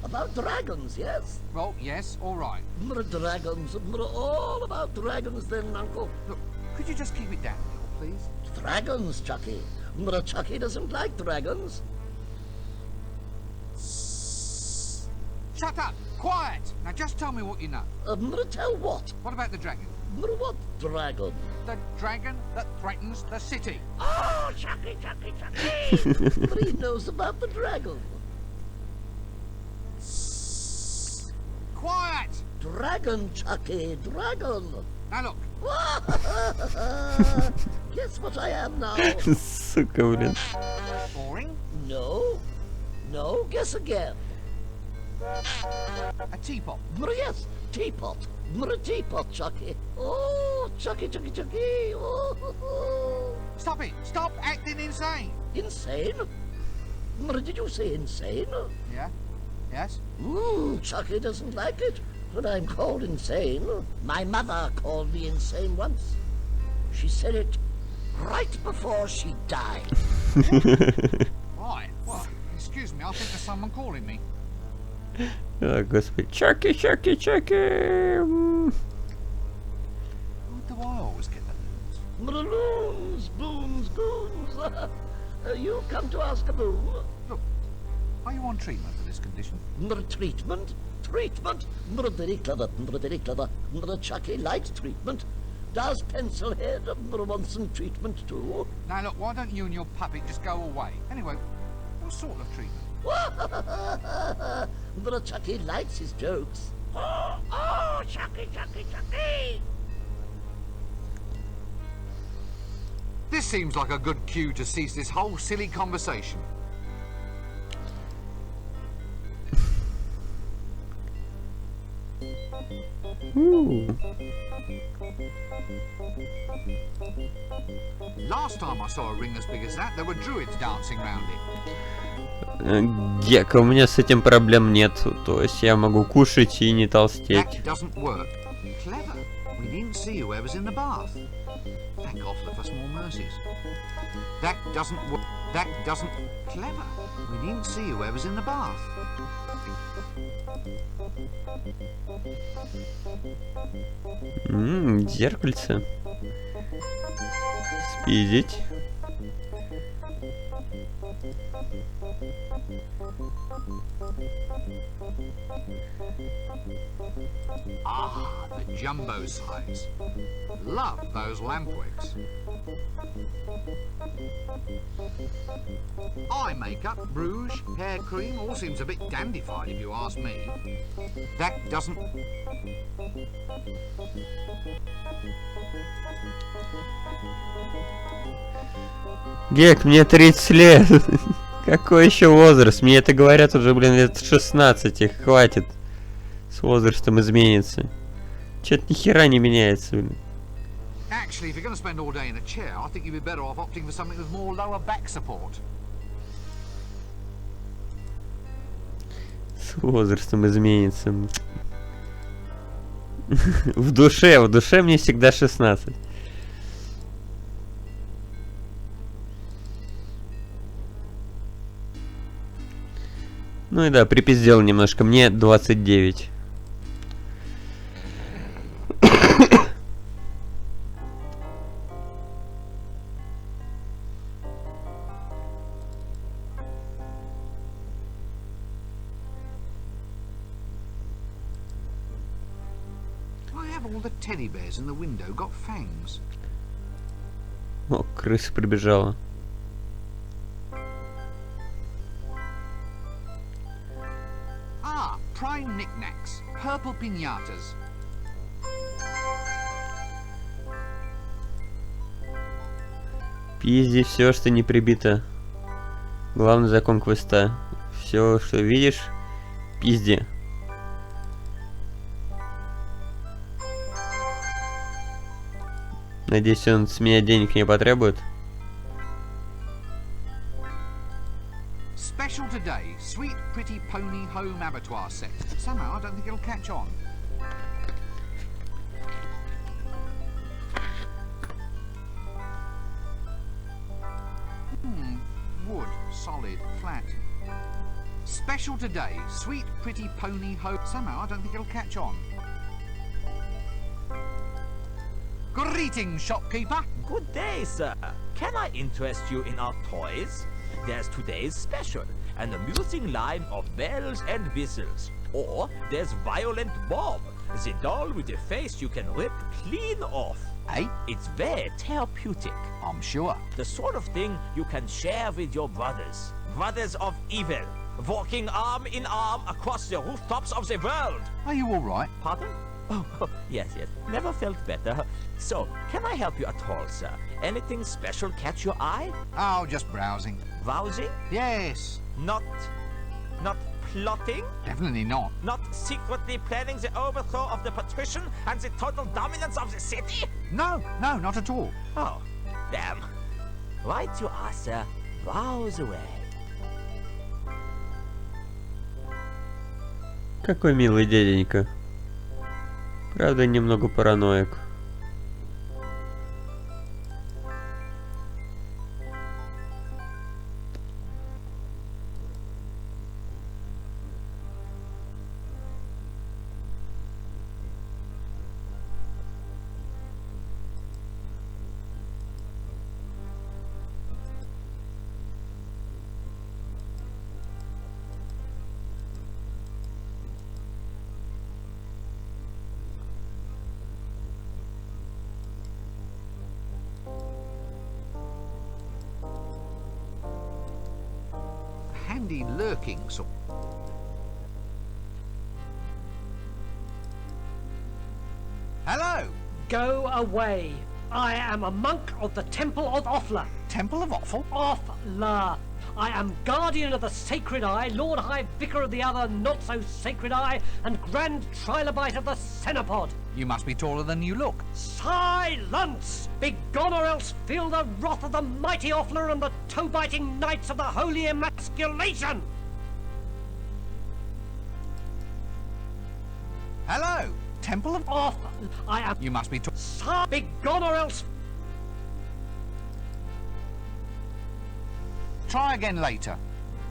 About dragons, yes?
Well, yes, all right.
Dragons. All about dragons then, Uncle.
Look, could you just keep it down a little, please?
Dragons, Chucky. Chucky doesn't like dragons.
Shut up! Quiet! Now just tell me what you know.
Tell what?
What about the dragon?
What dragon?
The dragon that threatens the city.
Oh, Chucky, Chucky, Chucky!
He knows about the dragon.
Quiet!
Dragon, Chucky, dragon.
Now look,
Guess what I am now?
Сука, блин.
boring.
No. No, guess again.
A teapot.
Yes, teapot. Teapot, Chucky. Oh, Chucky, Chucky, Chucky. Oh.
Stop it! Stop acting insane!
Insane? Did you say insane?
Yeah? Yes?
Chucky doesn't like it when I'm called insane. My mother called me insane once. She said it right before she died.
Right. Well, excuse me, I think there's someone calling me.
О, господи. Чаки, Чаки, Чаки.
Why do I always get the loons?
Loons, boons, goons. You come to ask a boon?
Look, are you on treatment for this condition?
Treatment? Treatment? Very clever, very clever. Chucky likes treatment. Does Pencilhead want some treatment too?
Now look, why don't you and your puppet just go away? Anyway, what sort of treatment?
Chucky likes his jokes.
Oh, Chucky, Chucky, Chucky!
This seems like a good cue to cease this whole silly conversation. Last time I saw a ring as big as that, there were druids dancing round it.
Гек, у меня с этим проблем нет. То есть я могу кушать и не
That
толстеть.
doesn't work. Clever. We didn't see whoever's in the bath. Thank God for the small mercies. That doesn't work. That doesn't... Clever. We didn't see whoever's in the bath.
Зеркальце. Спиздить.
Ah, the jumbo size. Love those lampwigs. Eye makeup, rouge, hair cream, all seems a bit dandified if you ask me. That doesn't...
Гек, мне 30 лет. Какой еще возраст? Мне это говорят уже, блин, лет 16. Их хватит. С возрастом изменится. Че-то ни хера не меняется, блин.
Actually, if you're going to spend all day in a chair, I think you'd be better off opting for something with more lower back support.
С возрастом изменится. В душе мне всегда 16. Ну и да, припиздел немножко. Мне 29.
Why have all the teddy bears in the window got fangs?
О, крыса прибежала.
Ah, prime knickknacks. Purple piñatas.
Пизди все, что не прибито. Главный закон квеста. Все, что видишь, пизди. Надеюсь, он с меня денег не потребует.
Special today, sweet pretty pony home abattoir set. Somehow I don't think it'll catch on. Wood, solid, flat. Special today, sweet pretty pony home. Somehow I don't think it'll catch on. Greetings, shopkeeper.
Good day, sir. Can I interest you in our toys? There's today's special, an amusing line of bells and whistles. Or there's Violent Bob, the doll with a face you can rip clean off.
Eh?
It's very therapeutic.
I'm sure.
The sort of thing you can share with your brothers. Brothers of evil, walking arm in arm across the rooftops of the world.
Are you all right?
Pardon? Oh, yes. Never felt better. So, can I help you at all, sir? Anything special catch your eye?
Oh, just browsing.
Browsing?
Yes.
Not plotting?
Definitely not.
Not secretly planning the overthrow of the patrician and the total dominance of the city?
No, not at all.
Oh, damn. Right you are, sir. Browse away.
Какой милый дяденька. Правда, немного параноик.
Handy lurking sort. Hello.
Go away. I am a monk of the Temple of Offla.
Temple of Offal?
Offla. I am guardian of the sacred eye, Lord High Vicar of the other not-so-sacred eye, and Grand Trilobite of the Cenopod.
You must be taller than you look.
Silence! Begone or else feel the wrath of the mighty Offler and the toe-biting knights of the Holy Emasculation!
Hello. Temple of
Off! I am...
You must be
Begone or else...
Try again later.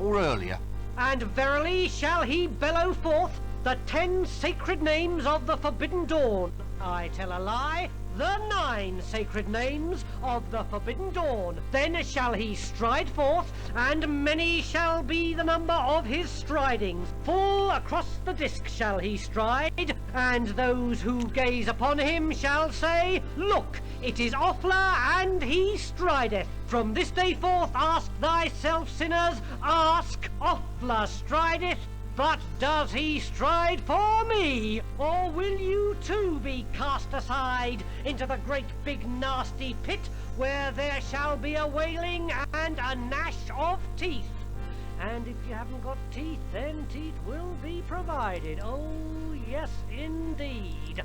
Or earlier.
And verily shall he bellow forth the 10 sacred names of the Forbidden Dawn. I tell a lie. The 9 sacred names of the Forbidden Dawn. Then shall he stride forth, and many shall be the number of his stridings. Full across the disc shall he stride, and those who gaze upon him shall say, Look, it is Offla, and he strideth. From this day forth ask thyself, sinners, ask, Offla strideth, but does he stride for me? Or will you too be cast aside into the great big nasty pit where there shall be a wailing and a gnash of teeth? And if you haven't got teeth, then teeth will be provided. Oh, yes, indeed.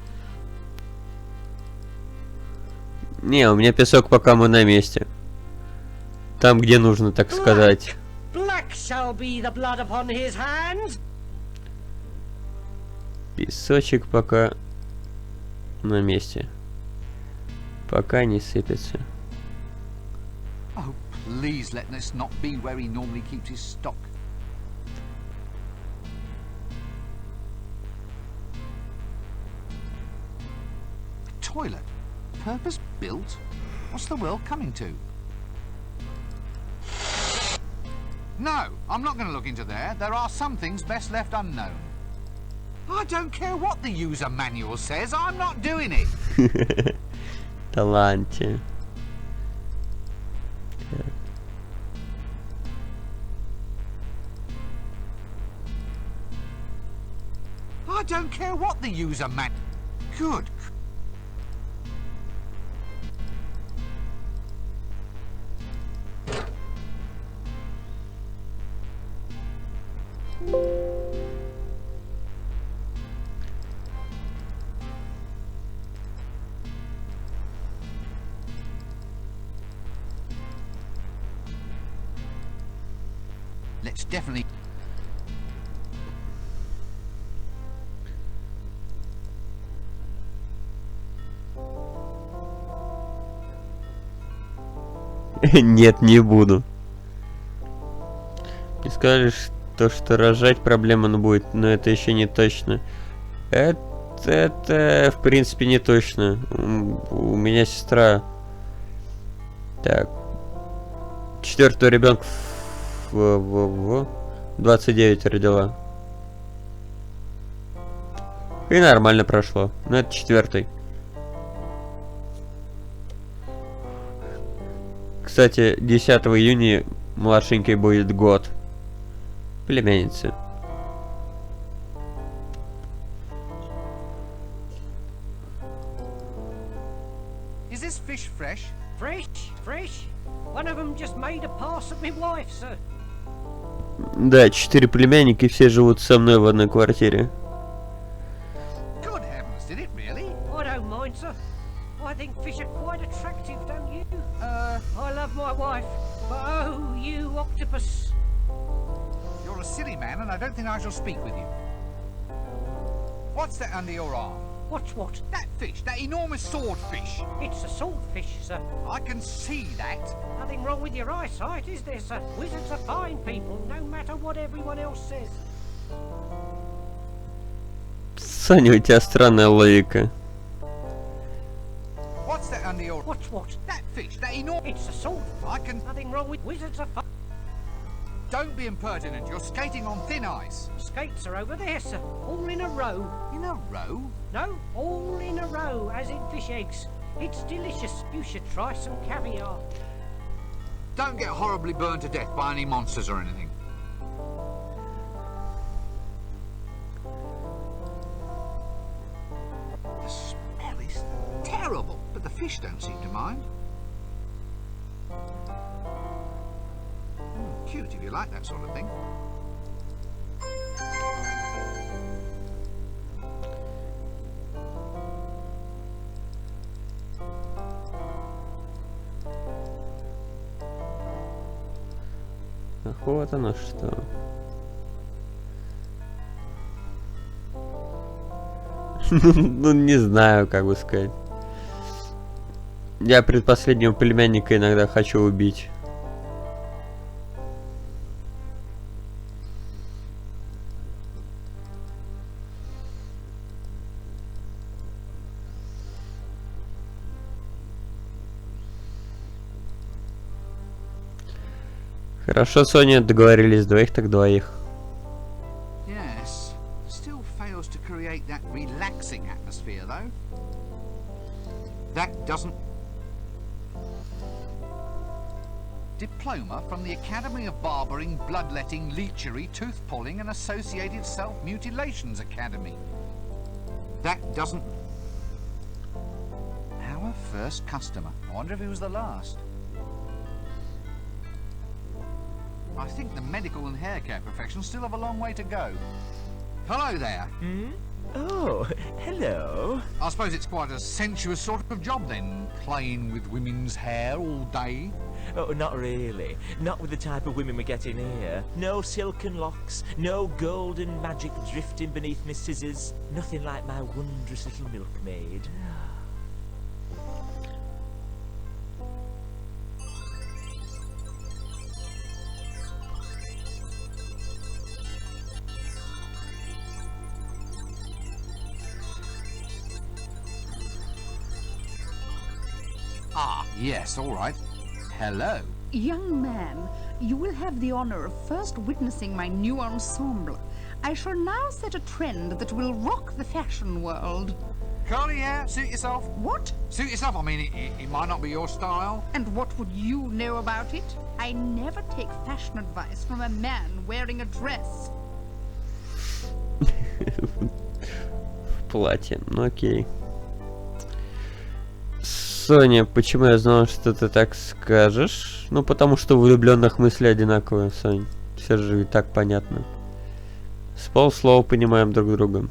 Не, у меня песок, пока мы на месте. Там, где нужно, так сказать.
Black shall be the blood upon his hands.
Песочек пока на месте. Пока не сыпется.
Oh, please let this not be where he normally keeps his stock. A toilet? Purpose built? What's the world coming to? No, I'm not going to look into there. There are some things best left unknown. I don't care what the user manual says. I'm not doing it.
Таланте.
I don't care what the user manual. Good. Let's definitely.
Нет, не буду. Не скажешь, что рожать проблема будет, но это еще не точно. Это в принципе не точно. У меня сестра. Так. 4-й ребенка в 29 родила. И нормально прошло. Но это 4-й. Кстати, 10 июня младшенькой будет год. Племянница.
Is this fish fresh?
Fresh, fresh. One of them just made a pass at my wife, sir.
Да, 4 племянника, и все живут со мной в одной квартире.
Good heavens, did it really?
I don't mind, sir. I think fish are quite attractive, don't you? I love my wife, but oh, you octopus.
You're a silly man, and I don't think I shall speak with you. What's that under your arm?
What's what?
That fish, that enormous swordfish.
It's a swordfish, sir.
I can see that.
Nothing wrong with your eyesight, is there, sir? Wizards are fine people, no matter what everyone else says.
Саня, у тебя странная логика.
What's that under your...
What's what?
That fish, that enormous...
It's a sword.
I can...
Nothing wrong with wizards are fine.
Don't be impertinent, you're skating on thin ice.
Skates are over there, sir. All in a row.
In a row?
No, all in a row, as in fish eggs. It's delicious. You should try some caviar.
Don't get horribly burned to death by any monsters or anything. The smell is terrible, but the fish don't seem to mind. Cute if you like that sort of thing.
Ах, вот оно что. Ну, не знаю, как бы сказать. Я предпоследнего племянника иногда хочу убить. Хорошо, Соня, договорились двоих, так двоих.
Yes, still fails to create that relaxing atmosphere, though. That doesn't... Diploma from the Academy of Barbering, Bloodletting, Leechery, Tooth-Pulling and Associated Self-Mutilations Academy. That doesn't... Our first customer. I wonder if he was the last. I think the medical and hair care professions still have a long way to go. Hello there.
Oh, hello.
I suppose it's quite a sensuous sort of job then, playing with women's hair all day.
Oh, not really. Not with the type of women we get in here. No silken locks, no golden magic drifting beneath my scissors. Nothing like my wondrous little milkmaid.
Ah, yes, all right. Hello.
Young man, you will have the honor of first witnessing my new ensemble. I shall now set a trend that will rock the fashion world.
Curly hair, suit yourself.
What?
Suit yourself, I mean, it might not be your style.
And what would you know about it? I never take fashion advice from a man wearing a dress.
Платье, ну окей. Соня, почему я знал, что ты так скажешь? Ну, потому что у влюбленных мысли одинаковые, Сонь. Все же и так понятно. С полслова понимаем друг друга.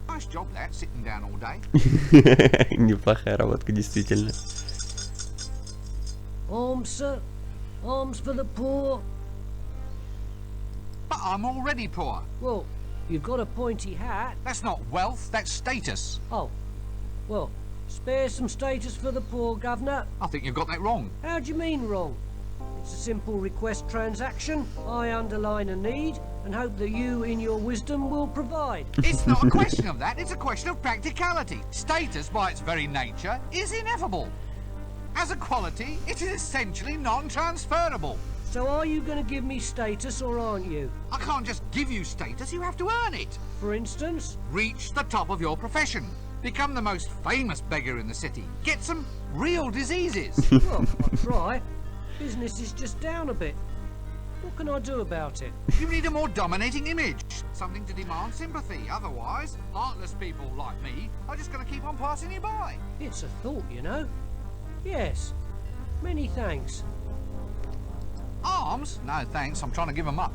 Nice job, that, sitting down all day.
Неплохая работа, действительно.
Arms, sir. Arms for the poor.
But I'm already poor.
Well, you've got a pointy hat.
That's not wealth, that's status.
Oh, well, spare some status for the poor, Governor.
I think you've got that wrong.
How do you mean wrong? It's a simple request transaction. I underline a need and hope that you, in your wisdom, will provide.
It's not a question of that, it's a question of practicality. Status, by its very nature, is ineffable. As a quality, it is essentially non-transferable.
So are you going to give me status or aren't you?
I can't just give you status, you have to earn it.
For instance?
Reach the top of your profession. Become the most famous beggar in the city. Get some real diseases.
Well, I'll try. Business is just down a bit. What can I do about it?
You need a more dominating image. Something to demand sympathy. Otherwise, heartless people like me are just going to keep on passing you by.
It's a thought, you know. Yes. Many thanks.
Arms? No thanks, I'm trying to give them up.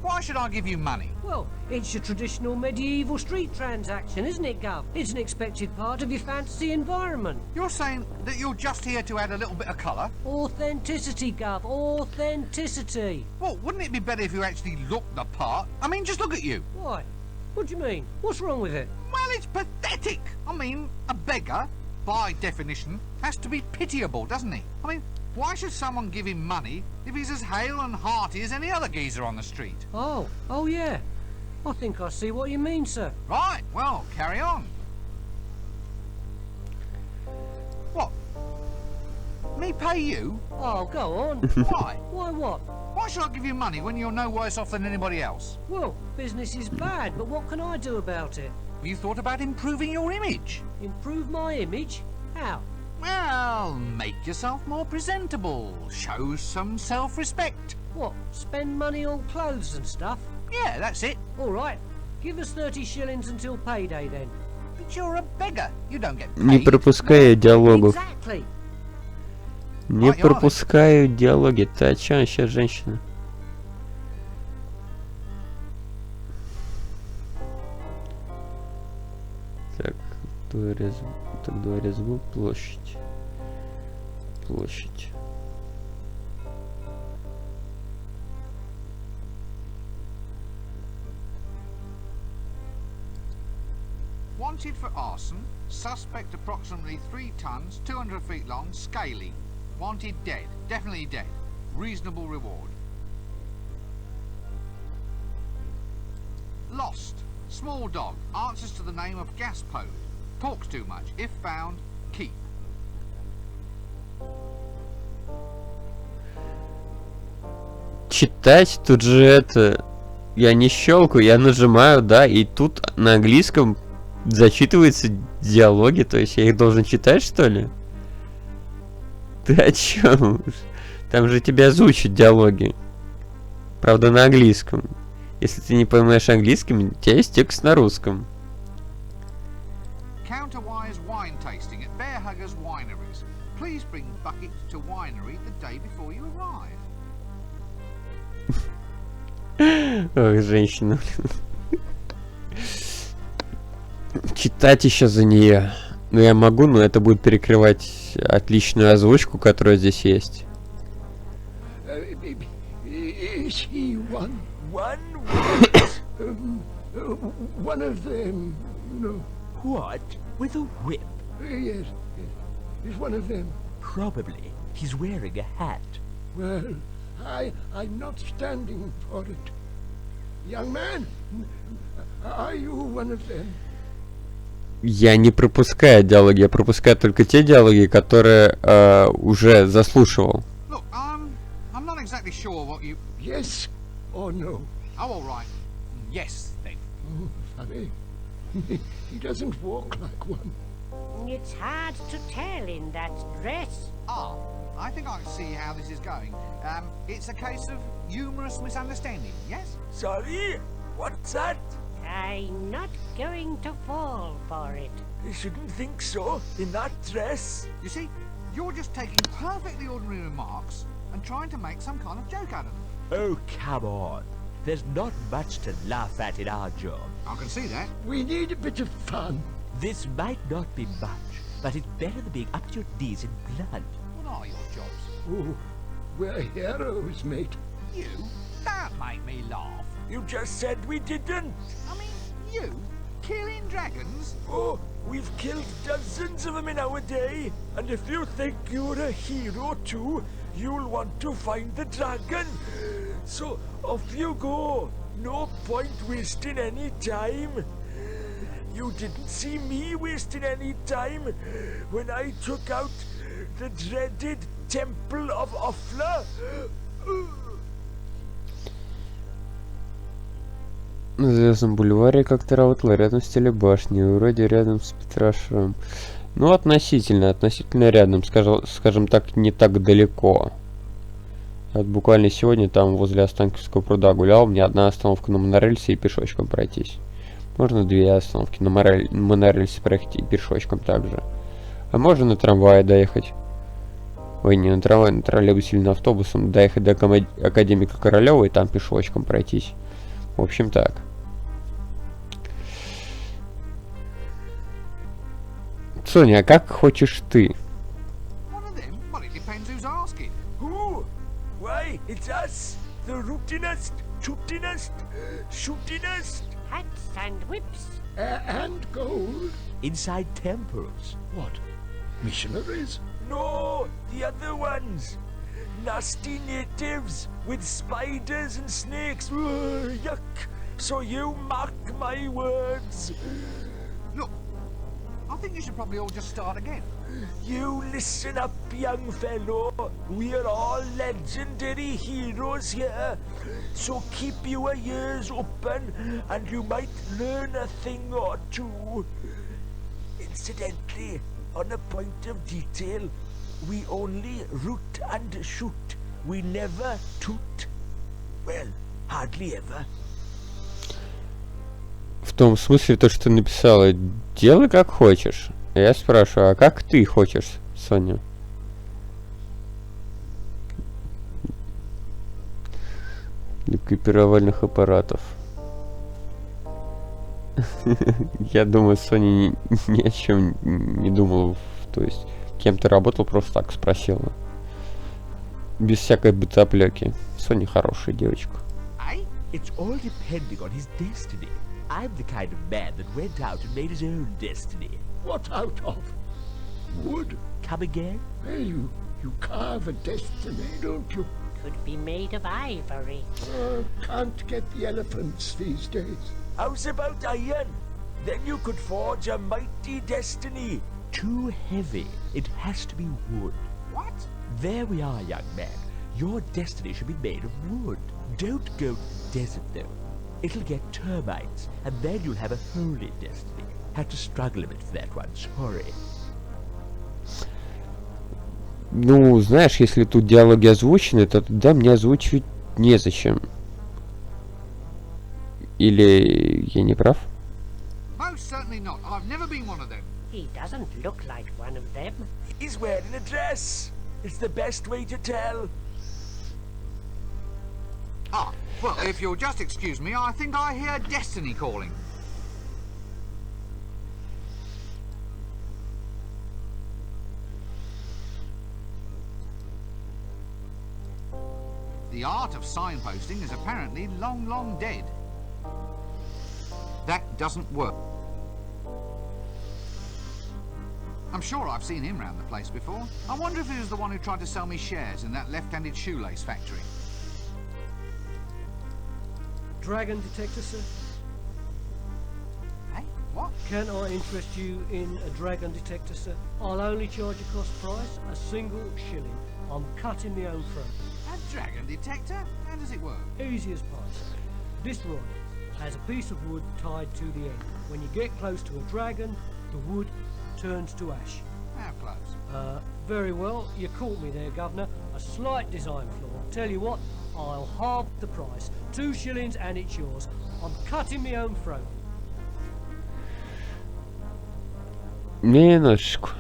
Why should I give you money?
Well, it's your traditional medieval street transaction, isn't it, Gov? It's an expected part of your fantasy environment.
You're saying that you're just here to add a little bit of colour?
Authenticity, Gov. Authenticity.
Well, wouldn't it be better if you actually looked the part? I mean, just look at you.
Why? What do you mean? What's wrong with it?
Well, it's pathetic. I mean, a beggar, by definition, has to be pitiable, doesn't he? I mean, why should someone give him money if he's as hale and hearty as any other geezer on the street?
Oh yeah. I think I see what you mean, sir.
Right, well, carry on. What? Me pay you?
Oh, go on.
Why?
Why what?
Why should I give you money when you're no worse off than anybody else?
Well, business is bad, but what can I do about it?
Have you thought about improving your image?
Improve my image? How?
Well, make yourself more presentable. Show some self-respect.
What, spend money on clothes and stuff?
Yeah, that's it.
All right, give us 30 shillings until payday then.
But you're a beggar. You don't get paid.
Не пропускаю диалогов.
Exactly.
Не пропускаю диалоги. Ты о чем вообще, женщина? Так, дворец, площадь. Площадь.
Wanted for arson. Suspect approximately 3 tons, 200 feet long, scaly. Wanted dead. Definitely dead. Reasonable reward. Lost. Small dog. Answers to the name of Gaspode. Talks too much. If found, keep.
Читать тут же это... Я не щелкаю, я нажимаю, да, и тут на английском зачитываются диалоги, то есть я их должен читать, что ли? Ты о чем? Там же тебя озвучат диалоги. Правда, на английском. Если ты не понимаешь английский, у тебя есть текст на русском.
Counterwise wine tasting at Bear Huggers Wineries. Please bring buckets to winery the day before you arrive.
Ох, женщина. Читать еще за нее. Ну я могу, но это будет перекрывать отличную озвучку, которая здесь есть.
Is he one?
One?
One of them? No.
What? With a whip?
Yes, yes. He's one of them.
Probably. He's wearing a hat.
Well, I'm not standing for it. Young man, are you one of them?
Я не пропускаю диалоги, я пропускаю только те диалоги, которые уже заслушивал.
Look, I'm not exactly sure what you...
Yes or no?
Oh, all right. Yes, then.
Oh, funny. He doesn't walk like one.
It's hard to tell in that dress.
Ah, I think I can see how this is going. It's a case of humorous misunderstanding, yes?
Sorry? What's that?
I'm not going to fall for it.
I shouldn't think so. In that dress.
You see, you're just taking perfectly ordinary remarks and trying to make some kind of joke out of them.
Oh, come on. There's not much to laugh at in our job.
I can see that.
We need a bit of fun.
This might not be much, but it's better than being up to your knees in blood.
What are your jobs?
Oh, we're heroes, mate.
You? Don't make me laugh.
You just said we didn't.
I mean, you? Killing dragons?
Oh, we've killed dozens of them in our day. And if you think you're a hero too, you'll want to find the dragon. So off you go. No point wasting any time. You didn't see me wasting any time when I took out the dreaded Temple of Offla.
На Звездном бульваре как-то работала рядом с телебашней, вроде рядом с Петрашем. Ну, относительно рядом, скажем так, не так далеко. Вот буквально сегодня там возле Останкинского пруда гулял, мне одна остановка на монорельсе и пешочком пройтись. Можно две остановки на монорельсе проехать и пешочком также. А можно на трамвае доехать. Ой, не на трамвае, на троллейбусе или на автобусом доехать до Академика Королева и там пешочком пройтись. В общем так. Соня, а как хочешь ты?
One of them? Well, it depends who's asking.
Who? Why, it's us, the rootinest, tootinest, shootinest.
Hats and whips.
And gold.
Inside temples.
What? Missionaries?
No, the other ones. Nasty natives with spiders and snakes. Ugh, yuck. So you mark my words.
Look, I think you should probably all just start again.
You listen up, young fellow. We're all legendary heroes here. So keep your ears open and you might learn a thing or two. Incidentally, on a point of detail, we only root and shoot. We never toot. Well, hardly ever.
В том смысле, то, что ты написала, делай как хочешь. Я спрашиваю, а как ты хочешь, Соня? Для копировальных аппаратов. Я думаю, Соня ни о чем не думала. То есть, кем ты работал, просто так спросила. Без всякой бытоплеки. Соня хорошая девочка.
It's all depending on his destiny. I'm the kind of man that went out and made his own destiny.
What out of? Wood?
Come again?
Well, you carve a destiny, don't you?
Could be made of ivory.
Can't get the elephants these days.
How's about iron? Then you could forge a mighty destiny. Too heavy. It has to be wood.
What?
There we are, young man. Your destiny should be made of wood. Don't go to the desert, though. It'll get termites, and then you'll have a holy destiny. Had to struggle a bit for that one, sorry.
Ну, знаешь, если тут диалоги озвучены, то тогда мне озвучивать незачем. Или я не прав?
Most certainly not. I've never been one of them.
He doesn't look like one of them.
He's wearing a dress. It's the best way to tell.
Ah, well, if you'll just excuse me, I think I hear Destiny calling. The art of signposting is apparently long, long dead. That doesn't work. I'm sure I've seen him round the place before. I wonder if he was the one who tried to sell me shares in that left-handed shoelace factory.
Dragon detector, sir.
Hey, what?
Can I interest you in a dragon detector, sir? I'll only charge a cost price, a single shilling. I'm cutting my own throat.
A dragon detector? How does it work?
Easy as pie, sir. This rod has a piece of wood tied to the end. When you get close to a dragon, the wood turns to ash.
How close?
Very well, you caught me there, Governor. A slight design flaw. Tell you what, I'll halve the price. 2 shillings and it's yours. I'm cutting my own throat.
Минуточку.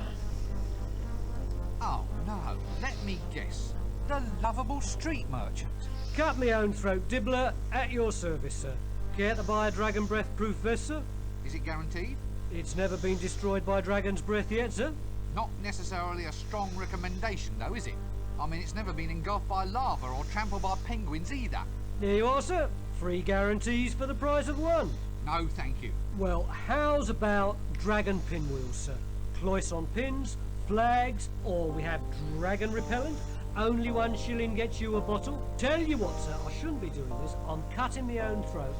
Oh no, let me guess. The lovable street merchant.
Cut my own throat, Dibbler, at your service, sir. Care to buy a dragon breath proof vest, sir?
Is it guaranteed?
It's never been destroyed by dragon's breath yet, sir.
Not necessarily a strong recommendation though, is it? I mean, it's never been engulfed by lava or trampled by penguins either.
There you are, sir. 3 guarantees for the price of 1.
No, thank you.
Well, how's about dragon pinwheels, sir? Cloisson pins, flags, or we have dragon repellent? Only 1 shilling gets you a bottle. Tell you what, sir, I shouldn't be doing this. I'm cutting my own throat.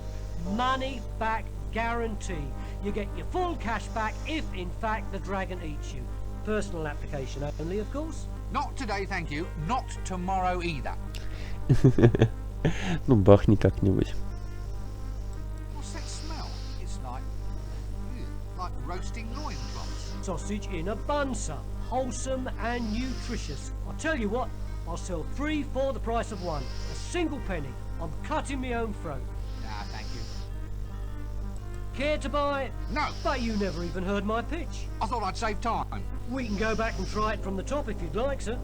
Money back guarantee. You get your full cash back if, in fact, the dragon eats you. Personal application only, of course.
Not today, thank you. Not tomorrow either.
Ну, бахни как-нибудь.
What's that smell? It's like roasting loincloths.
Sausage in a bun, sir. Wholesome and nutritious. I'll tell you what, I'll sell 3 for the price of 1. A single penny. I'm cutting my own throat.
Nah, thank you.
Care to buy?
No.
But you never even heard my pitch.
I thought I'd save time.
We can go back and try it from the top if you'd like, sir.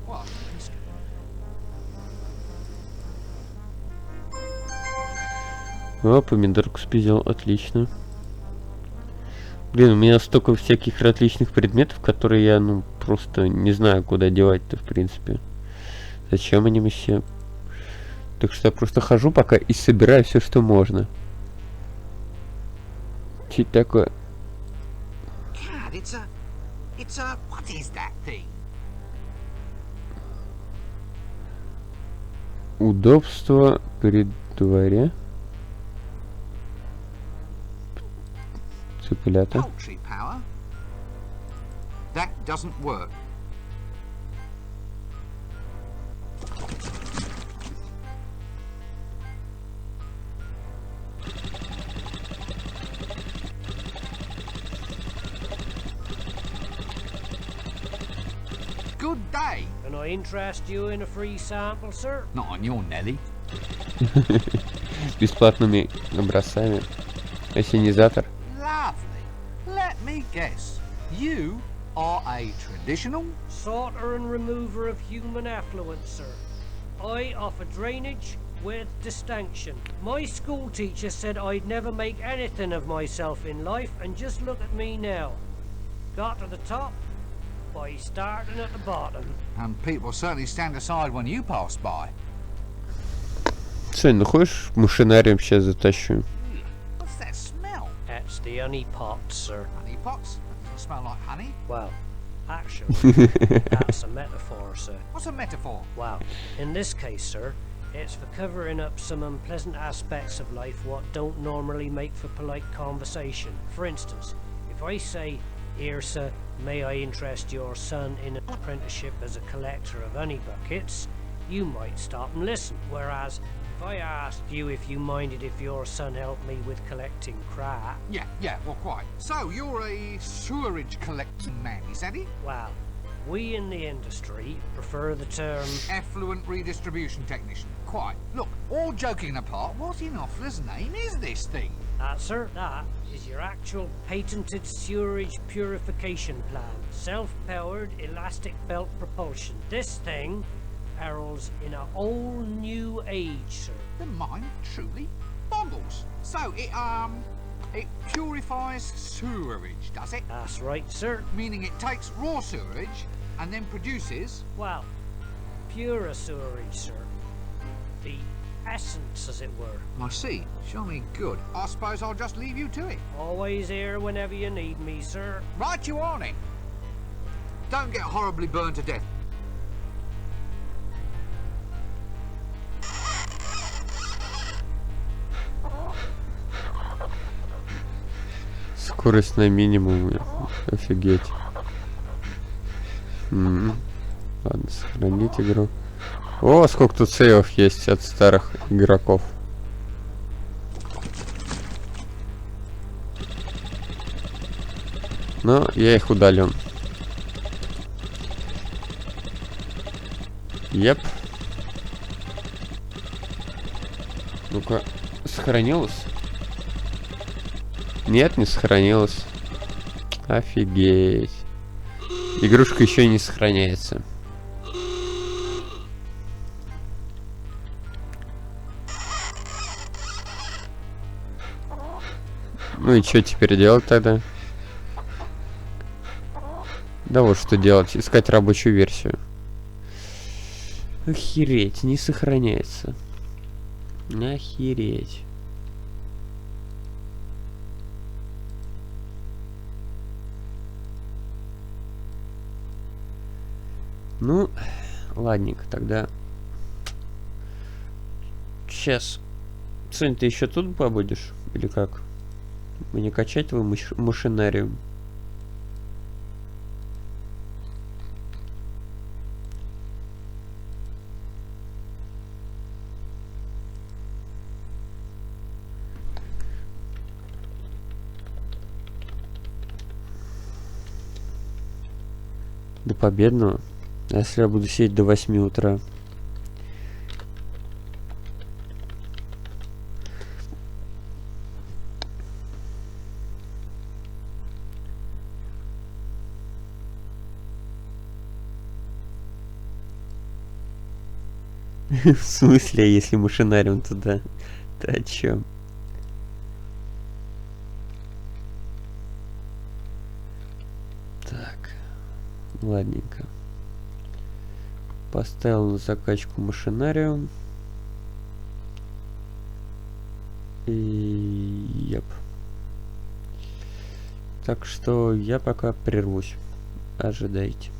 What?
О, помидорку спиздил, отлично. Блин, у меня столько всяких различных предметов, которые я, ну, просто не знаю, куда девать-то, в принципе. Зачем они мне все? Так что я просто хожу пока и собираю все, что можно. Чуть такое.
God, it's a, what is that thing?
Удобство при дворе. Цыплята.
Poultry power? That doesn't work. Good day.
Can I interest you in a free sample, sir?
Not on your Nelly.
Бесплатными образцами. Ассенизатор.
Lovely. Let me guess. You are a traditional?
Sorter and remover of human affluence, sir. I offer drainage with distinction. My school teacher said I'd never make anything of myself in life, and just look at me now. Got to the top by starting at the bottom.
And people certainly stand aside when you pass by.
Сань, ну хочешь машинарием сейчас затащу?
What's that smell?
That's the honey pot, sir.
Honey pots? Doesn't smell like honey.
Well, actually, that's a metaphor, sir.
What's a metaphor?
Well, in this case, sir, it's for covering up some unpleasant aspects of life what don't normally make for polite conversation. For instance, if I say, "Here, sir, may I interest your son in an apprenticeship as a collector of honey buckets?" you might stop and listen. Whereas, if I asked you if you minded if your son helped me with collecting crap,
Yeah, well, quite. So, you're a sewerage collecting man, is that it?
well, we in the industry prefer the term
Effluent redistribution technician. Quite. Look, all joking apart, what in Offler's name is this thing?
Sir, that is your actual patented sewerage purification plant. Self-powered elastic belt propulsion. This thing heralds in a whole new age, sir.
The mind truly boggles. So it purifies sewerage, does it?
That's right, sir.
Meaning it takes raw sewerage and then produces...
Well, pure sewerage, sir. The essence, as it were.
I see. Jolly good. I suppose I'll just leave you to it.
Always here whenever you need me, sir.
Right you on it. Don't get horribly burned to death.
Скорость на минимуме. Офигеть. Ладно, сохранить игру. О, сколько тут сейвов есть от старых игроков. Но я их удалю. Еп. Ну-ка, сохранилось? Нет, не сохранилось. Офигеть. Игрушка еще не сохраняется. Ну и что теперь делать тогда? Да вот что делать. Искать рабочую версию. Охереть, не сохраняется. Охереть. Ну, ладненько, тогда. Сейчас. Сонь, ты еще тут побудешь? Или как? Мне качать твою машинарию? До победного. А если я буду сидеть до 8 утра? В смысле, если машинариум туда? Ты о чем? Так. Ладненько. Поставил на закачку машинариум. И... Яп. Так что я пока прервусь. Ожидайте.